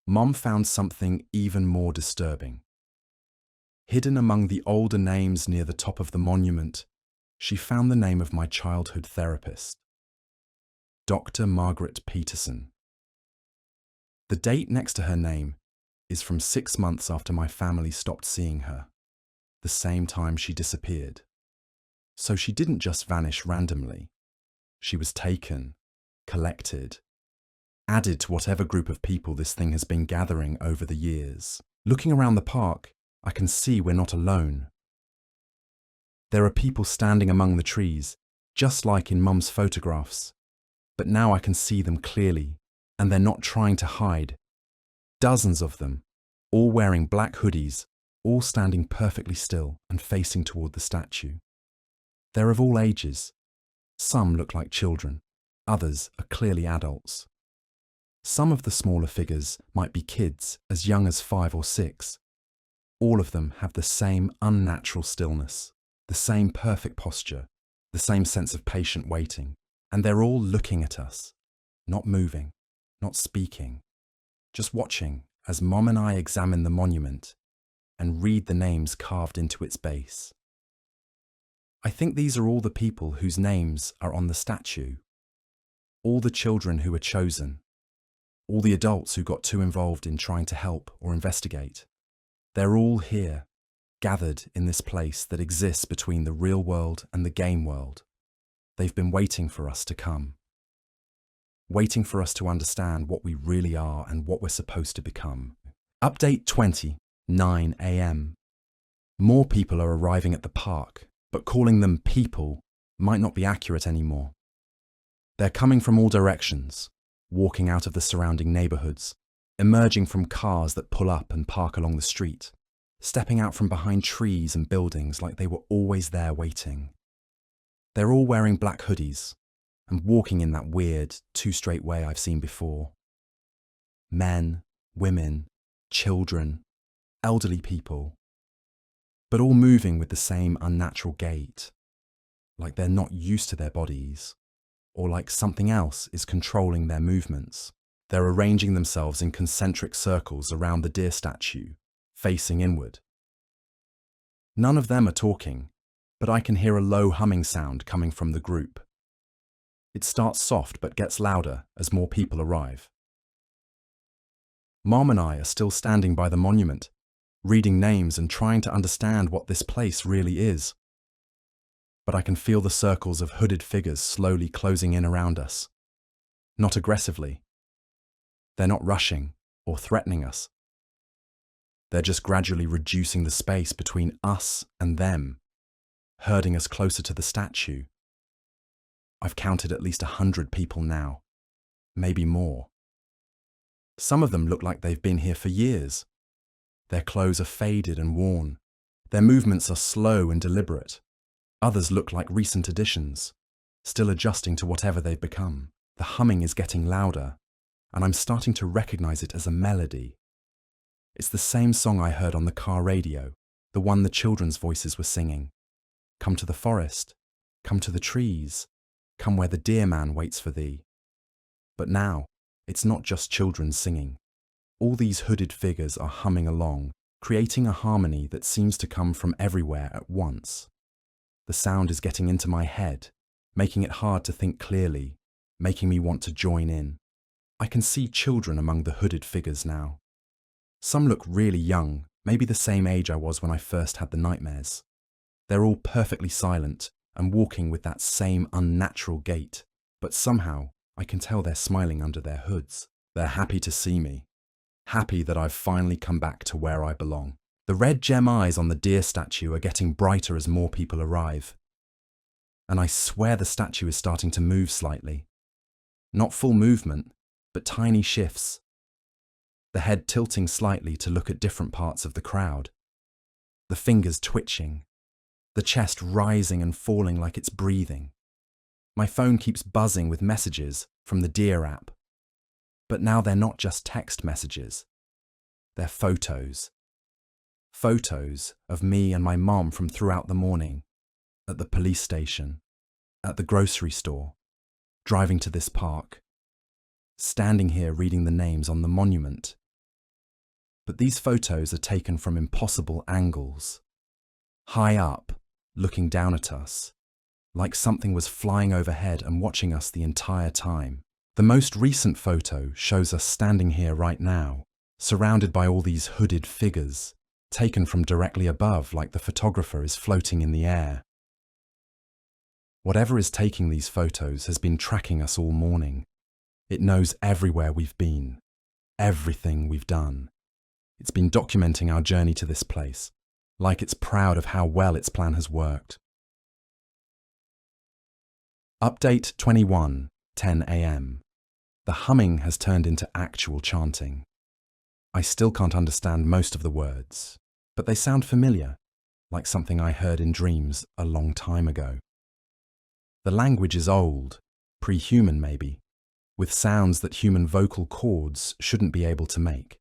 Mom found something even more disturbing. Hidden among the older names near the top of the monument, she found the name of my childhood therapist, Dr. Margaret Peterson. The date next to her name is from 6 months after my family stopped seeing her, the same time she disappeared. So she didn't just vanish randomly. She was taken, collected, added to whatever group of people this thing has been gathering over the years. Looking around the park, I can see we're not alone. There are people standing among the trees, just like in Mum's photographs. But now I can see them clearly, and they're not trying to hide. Dozens of them, all wearing black hoodies, all standing perfectly still and facing toward the statue. They're of all ages. Some look like children, others are clearly adults. Some of the smaller figures might be kids as young as 5 or 6. All of them have the same unnatural stillness, the same perfect posture, the same sense of patient waiting. And they're all looking at us, not moving, not speaking, just watching as Mom and I examine the monument and read the names carved into its base. I think these are all the people whose names are on the statue, all the children who were chosen, all the adults who got too involved in trying to help or investigate. They're all here, gathered in this place that exists between the real world and the game world. They've been waiting for us to come. Waiting for us to understand what we really are and what we're supposed to become. Update 20, 9 a.m. More people are arriving at the park, but calling them people might not be accurate anymore. They're coming from all directions, walking out of the surrounding neighborhoods, emerging from cars that pull up and park along the street, stepping out from behind trees and buildings like they were always there waiting. They're all wearing black hoodies and walking in that weird, two-straight way I've seen before. Men, women, children, elderly people, but all moving with the same unnatural gait, like they're not used to their bodies, or like something else is controlling their movements. They're arranging themselves in concentric circles around the deer statue, facing inward. None of them are talking, but I can hear a low humming sound coming from the group. It starts soft but gets louder as more people arrive. Mom and I are still standing by the monument, reading names and trying to understand what this place really is. But I can feel the circles of hooded figures slowly closing in around us. Not aggressively. They're not rushing or threatening us. They're just gradually reducing the space between us and them, herding us closer to the statue. I've counted at least 100 people now, maybe more. Some of them look like they've been here for years. Their clothes are faded and worn. Their movements are slow and deliberate. Others look like recent additions, still adjusting to whatever they've become. The humming is getting louder, and I'm starting to recognize it as a melody. It's the same song I heard on the car radio, the one the children's voices were singing. Come to the forest, come to the trees, come where the deer man waits for thee. But now, it's not just children singing. All these hooded figures are humming along, creating a harmony that seems to come from everywhere at once. The sound is getting into my head, making it hard to think clearly, making me want to join in. I can see children among the hooded figures now. Some look really young, maybe the same age I was when I first had the nightmares. They're all perfectly silent and walking with that same unnatural gait, but somehow I can tell they're smiling under their hoods. They're happy to see me, happy that I've finally come back to where I belong. The red gem eyes on the deer statue are getting brighter as more people arrive. And I swear the statue is starting to move slightly. Not full movement, but tiny shifts. The head tilting slightly to look at different parts of the crowd. The fingers twitching. The chest rising and falling like it's breathing. My phone keeps buzzing with messages from the Deer app. But now they're not just text messages. They're photos. Photos of me and my mom from throughout the morning, at the police station, at the grocery store, driving to this park, standing here reading the names on the monument. But these photos are taken from impossible angles. High up, looking down at us, like something was flying overhead and watching us the entire time. The most recent photo shows us standing here right now, surrounded by all these hooded figures, taken from directly above like the photographer is floating in the air. Whatever is taking these photos has been tracking us all morning. It knows everywhere we've been, everything we've done. It's been documenting our journey to this place, like it's proud of how well its plan has worked. Update 21, 10 a.m. The humming has turned into actual chanting. I still can't understand most of the words, but they sound familiar, like something I heard in dreams a long time ago. The language is old, pre-human maybe, with sounds that human vocal cords shouldn't be able to make.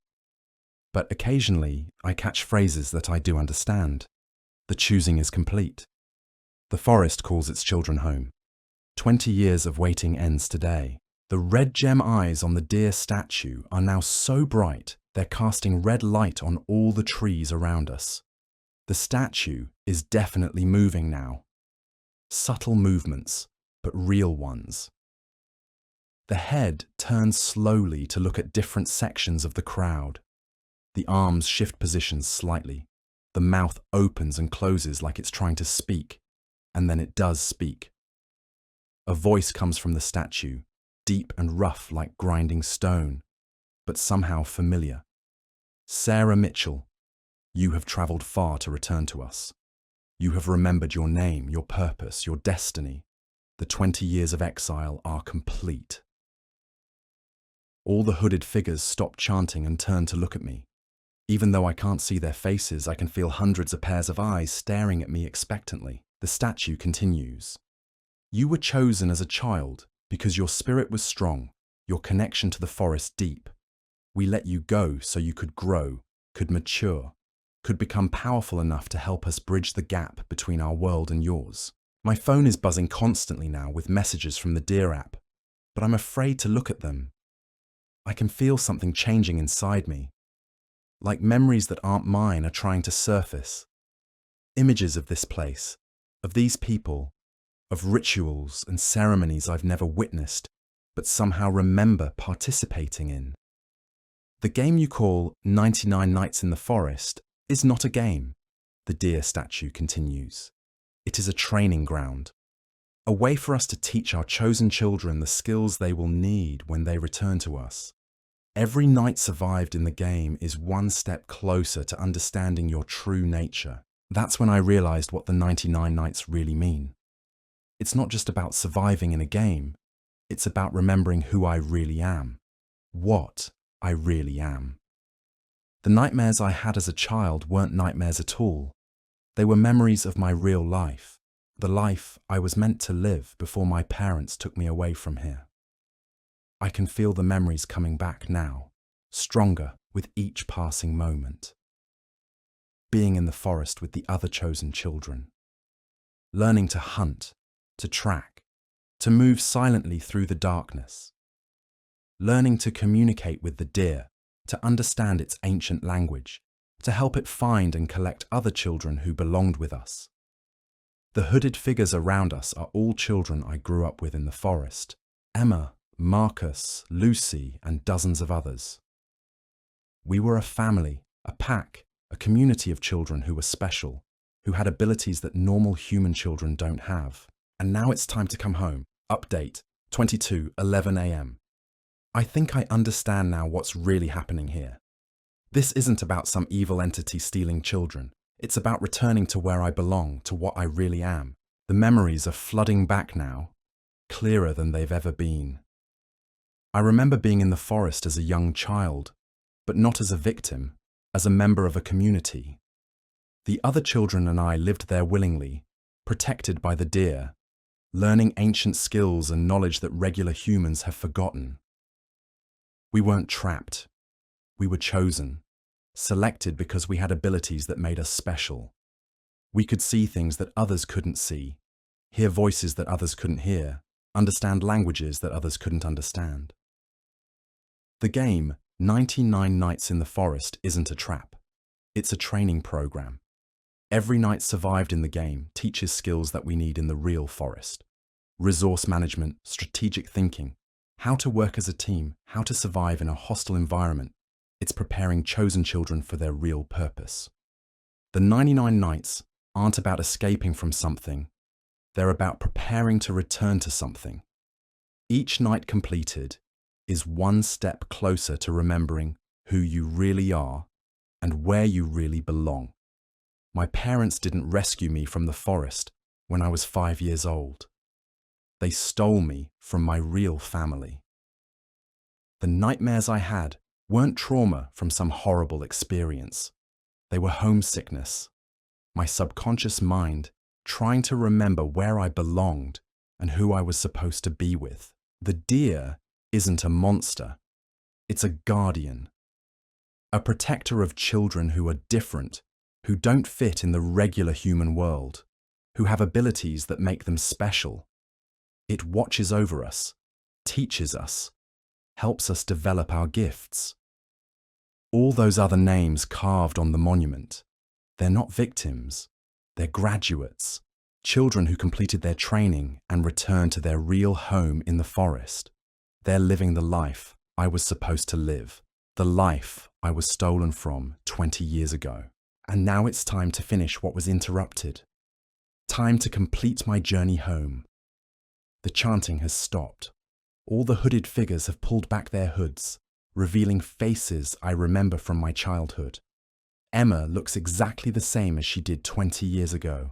But occasionally I catch phrases that I do understand. The choosing is complete. The forest calls its children home. 20 years of waiting ends today. The red gem eyes on the deer statue are now so bright they're casting red light on all the trees around us. The statue is definitely moving now. Subtle movements, but real ones. The head turns slowly to look at different sections of the crowd. The arms shift positions slightly. The mouth opens and closes like it's trying to speak, and then it does speak. A voice comes from the statue, deep and rough like grinding stone, but somehow familiar. Sarah Mitchell, you have travelled far to return to us. You have remembered your name, your purpose, your destiny. The 20 years of exile are complete. All the hooded figures stop chanting and turn to look at me. Even though I can't see their faces, I can feel hundreds of pairs of eyes staring at me expectantly. The statue continues. You were chosen as a child because your spirit was strong, your connection to the forest deep. We let you go so you could grow, could mature, could become powerful enough to help us bridge the gap between our world and yours. My phone is buzzing constantly now with messages from the Dear app, but I'm afraid to look at them. I can feel something changing inside me. Like memories that aren't mine are trying to surface. Images of this place, of these people, of rituals and ceremonies I've never witnessed, but somehow remember participating in. The game you call 99 Nights in the Forest is not a game, the Deer statue continues. It is a training ground, a way for us to teach our chosen children the skills they will need when they return to us. Every night survived in the game is one step closer to understanding your true nature. That's when I realized what the 99 nights really mean. It's not just about surviving in a game, it's about remembering who I really am, what I really am. The nightmares I had as a child weren't nightmares at all. They were memories of my real life, the life I was meant to live before my parents took me away from here. I can feel the memories coming back now, stronger with each passing moment. Being in the forest with the other chosen children, learning to hunt, to track, to move silently through the darkness, learning to communicate with the deer, to understand its ancient language, to help it find and collect other children who belonged with us. The hooded figures around us are all children I grew up with in the forest. Emma, Marcus, Lucy, and dozens of others. We were a family, a pack, a community of children who were special, who had abilities that normal human children don't have. And now it's time to come home. Update, 22:11 a.m. I think I understand now what's really happening here. This isn't about some evil entity stealing children. It's about returning to where I belong, to what I really am. The memories are flooding back now, clearer than they've ever been. I remember being in the forest as a young child, but not as a victim, as a member of a community. The other children and I lived there willingly, protected by the deer, learning ancient skills and knowledge that regular humans have forgotten. We weren't trapped. We were chosen, selected because we had abilities that made us special. We could see things that others couldn't see, hear voices that others couldn't hear, understand languages that others couldn't understand. The game, 99 Nights in the Forest, isn't a trap. It's a training program. Every night survived in the game teaches skills that we need in the real forest. Resource management, strategic thinking, how to work as a team, how to survive in a hostile environment. It's preparing chosen children for their real purpose. The 99 Nights aren't about escaping from something. They're about preparing to return to something. Each night completed is one step closer to remembering who you really are and where you really belong. My parents didn't rescue me from the forest when I was 5 years old. They stole me from my real family. The nightmares I had weren't trauma from some horrible experience. They were homesickness, my subconscious mind trying to remember where I belonged and who I was supposed to be with. The deer isn't a monster. It's a guardian, a protector of children who are different, who don't fit in the regular human world, who have abilities that make them special. It watches over us, teaches us, helps us develop our gifts. All those other names carved on the monument, they're not victims, they're graduates, children who completed their training and returned to their real home in the forest. They're living the life I was supposed to live, the life I was stolen from 20 years ago. And now it's time to finish what was interrupted. Time to complete my journey home. The chanting has stopped. All the hooded figures have pulled back their hoods, revealing faces I remember from my childhood. Emma looks exactly the same as she did 20 years ago.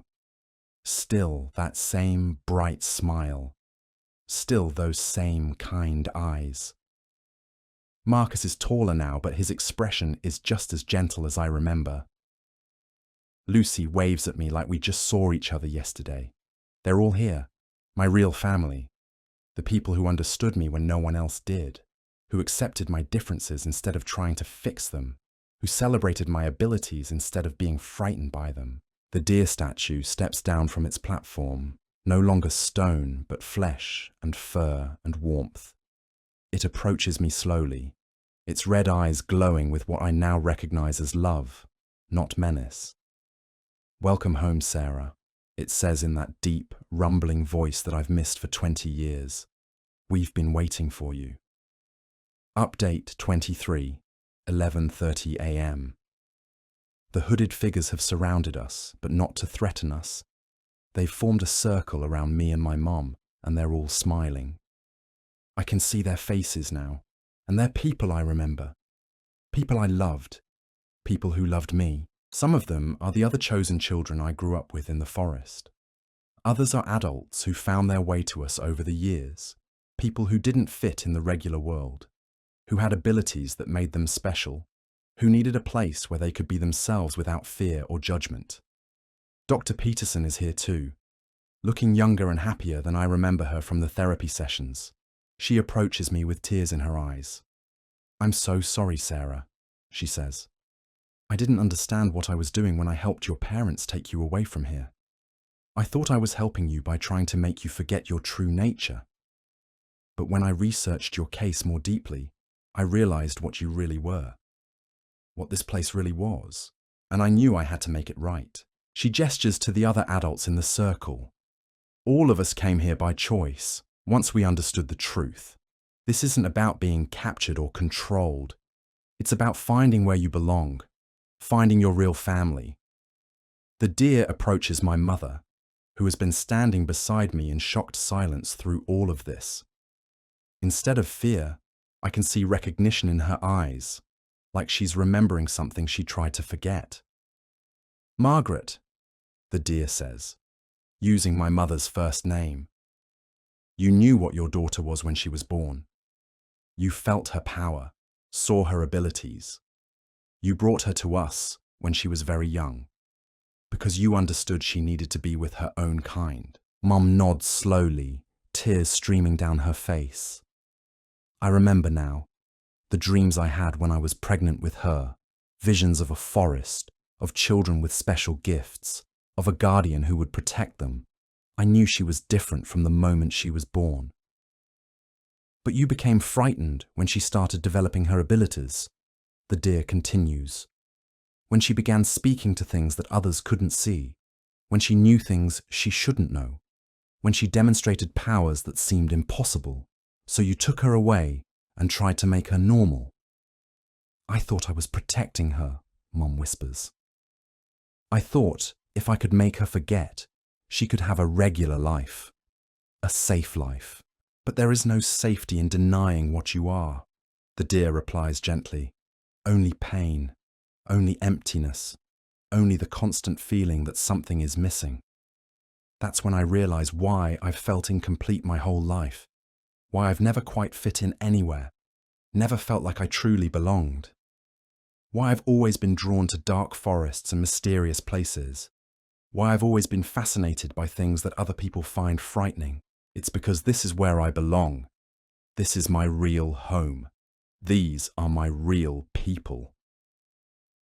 Still that same bright smile. Still those same kind eyes. Marcus is taller now, but his expression is just as gentle as I remember. Lucy waves at me like we just saw each other yesterday. They're all here, my real family. The people who understood me when no one else did, who accepted my differences instead of trying to fix them, who celebrated my abilities instead of being frightened by them. The deer statue steps down from its platform, no longer stone, but flesh and fur and warmth. It approaches me slowly, its red eyes glowing with what I now recognize as love, not menace. "Welcome home, Sarah," it says in that deep, rumbling voice that I've missed for 20 years. "We've been waiting for you." Update 23, 11:30 a.m. The hooded figures have surrounded us, but not to threaten us. They've formed a circle around me and my mom, and they're all smiling. I can see their faces now, and they're people I remember. People I loved. People who loved me. Some of them are the other chosen children I grew up with in the forest. Others are adults who found their way to us over the years. People who didn't fit in the regular world. Who had abilities that made them special. Who needed a place where they could be themselves without fear or judgment. Dr. Peterson is here too, looking younger and happier than I remember her from the therapy sessions. She approaches me with tears in her eyes. "I'm so sorry, Sarah," she says. "I didn't understand what I was doing when I helped your parents take you away from here. I thought I was helping you by trying to make you forget your true nature. But when I researched your case more deeply, I realized what you really were. What this place really was, and I knew I had to make it right." She gestures to the other adults in the circle. "All of us came here by choice, once we understood the truth. This isn't about being captured or controlled. It's about finding where you belong, finding your real family." The deer approaches my mother, who has been standing beside me in shocked silence through all of this. Instead of fear, I can see recognition in her eyes, like she's remembering something she tried to forget. "Margaret," the deer says, using my mother's first name. "You knew what your daughter was when she was born. You felt her power, saw her abilities. You brought her to us when she was very young, because you understood she needed to be with her own kind." Mum nods slowly, tears streaming down her face. "I remember now, the dreams I had when I was pregnant with her, visions of a forest, of children with special gifts, of a guardian who would protect them. I knew she was different from the moment she was born. But you became frightened when she started developing her abilities," the deer continues. "When she began speaking to things that others couldn't see, when she knew things she shouldn't know, when she demonstrated powers that seemed impossible, so you took her away and tried to make her normal." "I thought I was protecting her," Mum whispers. "I thought if I could make her forget, she could have a regular life, a safe life. But there is no safety in denying what you are," the deer replies gently. "Only pain, only emptiness, only the constant feeling that something is missing. That's when I realize why I've felt incomplete my whole life, why I've never quite fit in anywhere, never felt like I truly belonged. Why I've always been drawn to dark forests and mysterious places. Why I've always been fascinated by things that other people find frightening. It's because this is where I belong. This is my real home. These are my real people."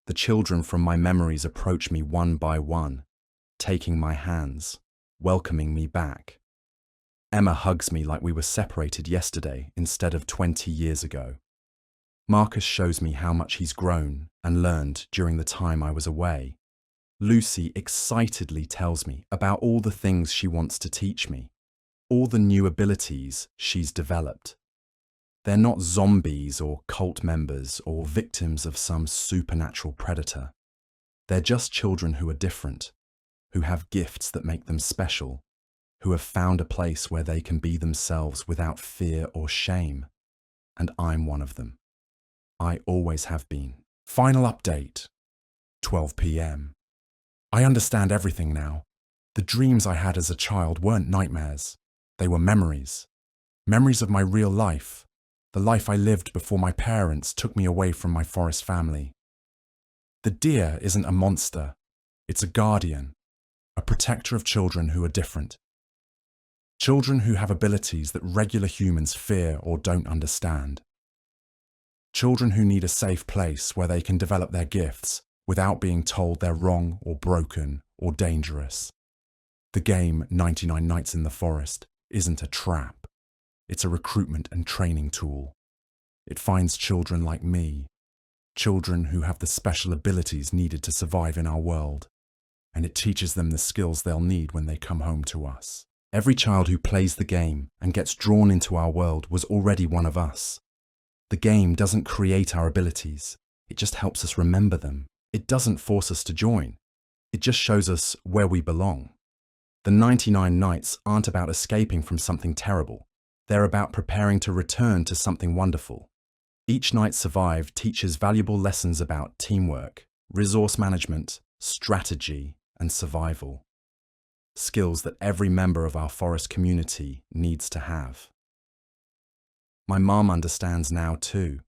The children from my memories approach me one by one, taking my hands, welcoming me back. Emma hugs me like we were separated yesterday instead of 20 years ago. Marcus shows me how much he's grown and learned during the time I was away. Lucy excitedly tells me about all the things she wants to teach me, all the new abilities she's developed. They're not zombies or cult members or victims of some supernatural predator. They're just children who are different, who have gifts that make them special, who have found a place where they can be themselves without fear or shame. And I'm one of them. I always have been. Final update, 12 p.m. I understand everything now. The dreams I had as a child weren't nightmares. They were memories. Memories of my real life. The life I lived before my parents took me away from my forest family. The deer isn't a monster. It's a guardian, a protector of children who are different. Children who have abilities that regular humans fear or don't understand. Children who need a safe place where they can develop their gifts without being told they're wrong or broken or dangerous. The game 99 Nights in the Forest isn't a trap. It's a recruitment and training tool. It finds children like me, children who have the special abilities needed to survive in our world, and it teaches them the skills they'll need when they come home to us. Every child who plays the game and gets drawn into our world was already one of us. The game doesn't create our abilities, it just helps us remember them. It doesn't force us to join, it just shows us where we belong. The 99 Nights aren't about escaping from something terrible. They're about preparing to return to something wonderful. Each night survived teaches valuable lessons about teamwork, resource management, strategy, and survival. Skills that every member of our forest community needs to have. My mom understands now too.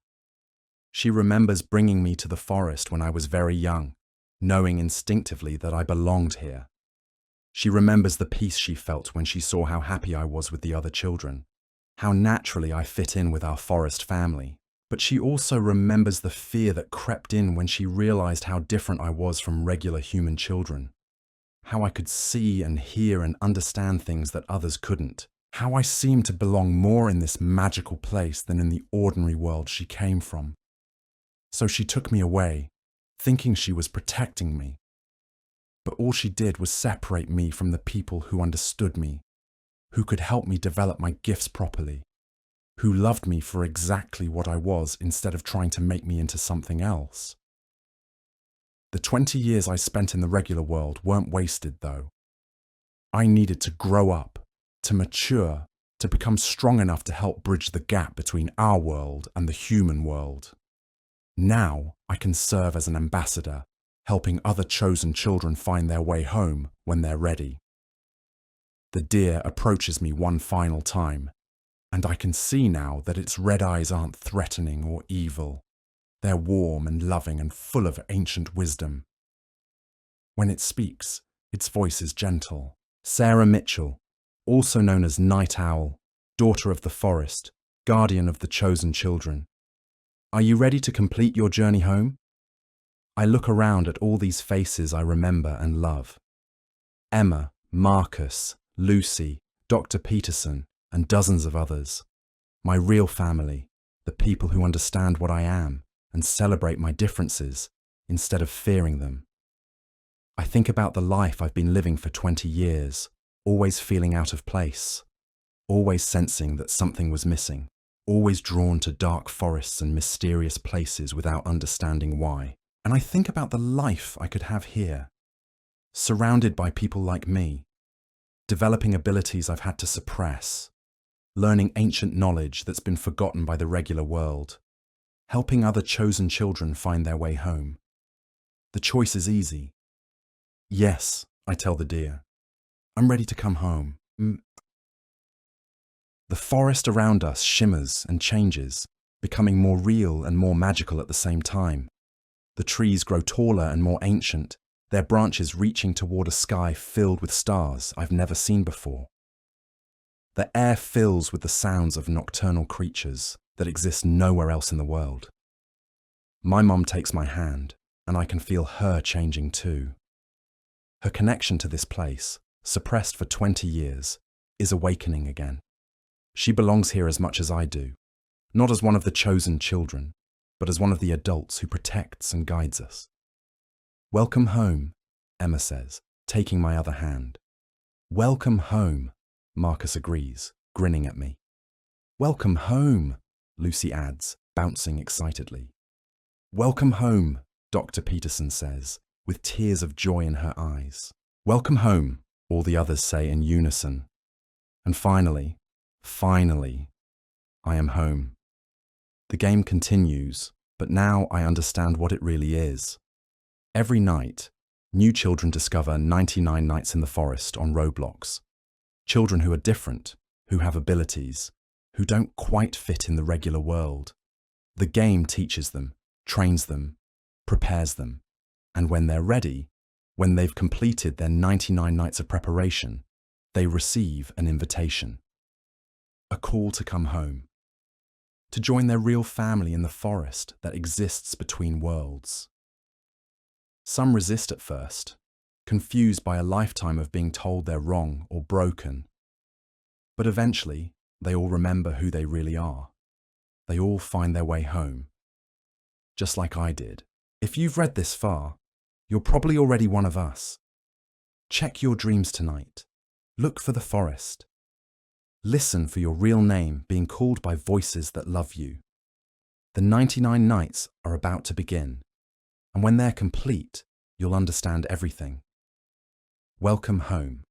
She remembers bringing me to the forest when I was very young, knowing instinctively that I belonged here. She remembers the peace she felt when she saw how happy I was with the other children, how naturally I fit in with our forest family. But she also remembers the fear that crept in when she realized how different I was from regular human children. How I could see and hear and understand things that others couldn't. How I seemed to belong more in this magical place than in the ordinary world she came from. So she took me away, thinking she was protecting me. But all she did was separate me from the people who understood me, who could help me develop my gifts properly, who loved me for exactly what I was instead of trying to make me into something else. The 20 years I spent in the regular world weren't wasted, though. I needed to grow up, to mature, to become strong enough to help bridge the gap between our world and the human world. Now I can serve as an ambassador, helping other chosen children find their way home when they're ready. The deer approaches me one final time, and I can see now that its red eyes aren't threatening or evil. They're warm and loving and full of ancient wisdom. When it speaks, its voice is gentle. Sarah Mitchell, also known as Night Owl, daughter of the forest, guardian of the chosen children. Are you ready to complete your journey home? I look around at all these faces I remember and love. Emma, Marcus, Lucy, Dr. Peterson, and dozens of others. My real family, the people who understand what I am and celebrate my differences instead of fearing them. I think about the life I've been living for 20 years, always feeling out of place, always sensing that something was missing, always drawn to dark forests and mysterious places without understanding why. And I think about the life I could have here, surrounded by people like me, developing abilities I've had to suppress, learning ancient knowledge that's been forgotten by the regular world, helping other chosen children find their way home. The choice is easy. Yes, I tell the deer. I'm ready to come home. The forest around us shimmers and changes, becoming more real and more magical at the same time. The trees grow taller and more ancient, their branches reaching toward a sky filled with stars I've never seen before. The air fills with the sounds of nocturnal creatures that exist nowhere else in the world. My mom takes my hand, and I can feel her changing too. Her connection to this place, suppressed for 20 years, is awakening again. She belongs here as much as I do, not as one of the chosen children, but as one of the adults who protects and guides us. Welcome home, Emma says, taking my other hand. Welcome home, Marcus agrees, grinning at me. Welcome home, Lucy adds, bouncing excitedly. Welcome home, Dr. Peterson says, with tears of joy in her eyes. Welcome home, all the others say in unison. And finally, I am home. The game continues, but now I understand what it really is. Every night, new children discover 99 Nights in the Forest on Roblox. Children who are different, who have abilities, who don't quite fit in the regular world. The game teaches them, trains them, prepares them, and when they're ready, when they've completed their 99 nights of preparation, they receive an invitation. A call to come home. To join their real family in the forest that exists between worlds. Some resist at first, confused by a lifetime of being told they're wrong or broken. But eventually, they all remember who they really are. They all find their way home. Just like I did. If you've read this far, you're probably already one of us. Check your dreams tonight. Look for the forest. Listen for your real name being called by voices that love you. The 99 nights are about to begin, and when they're complete, you'll understand everything. Welcome home.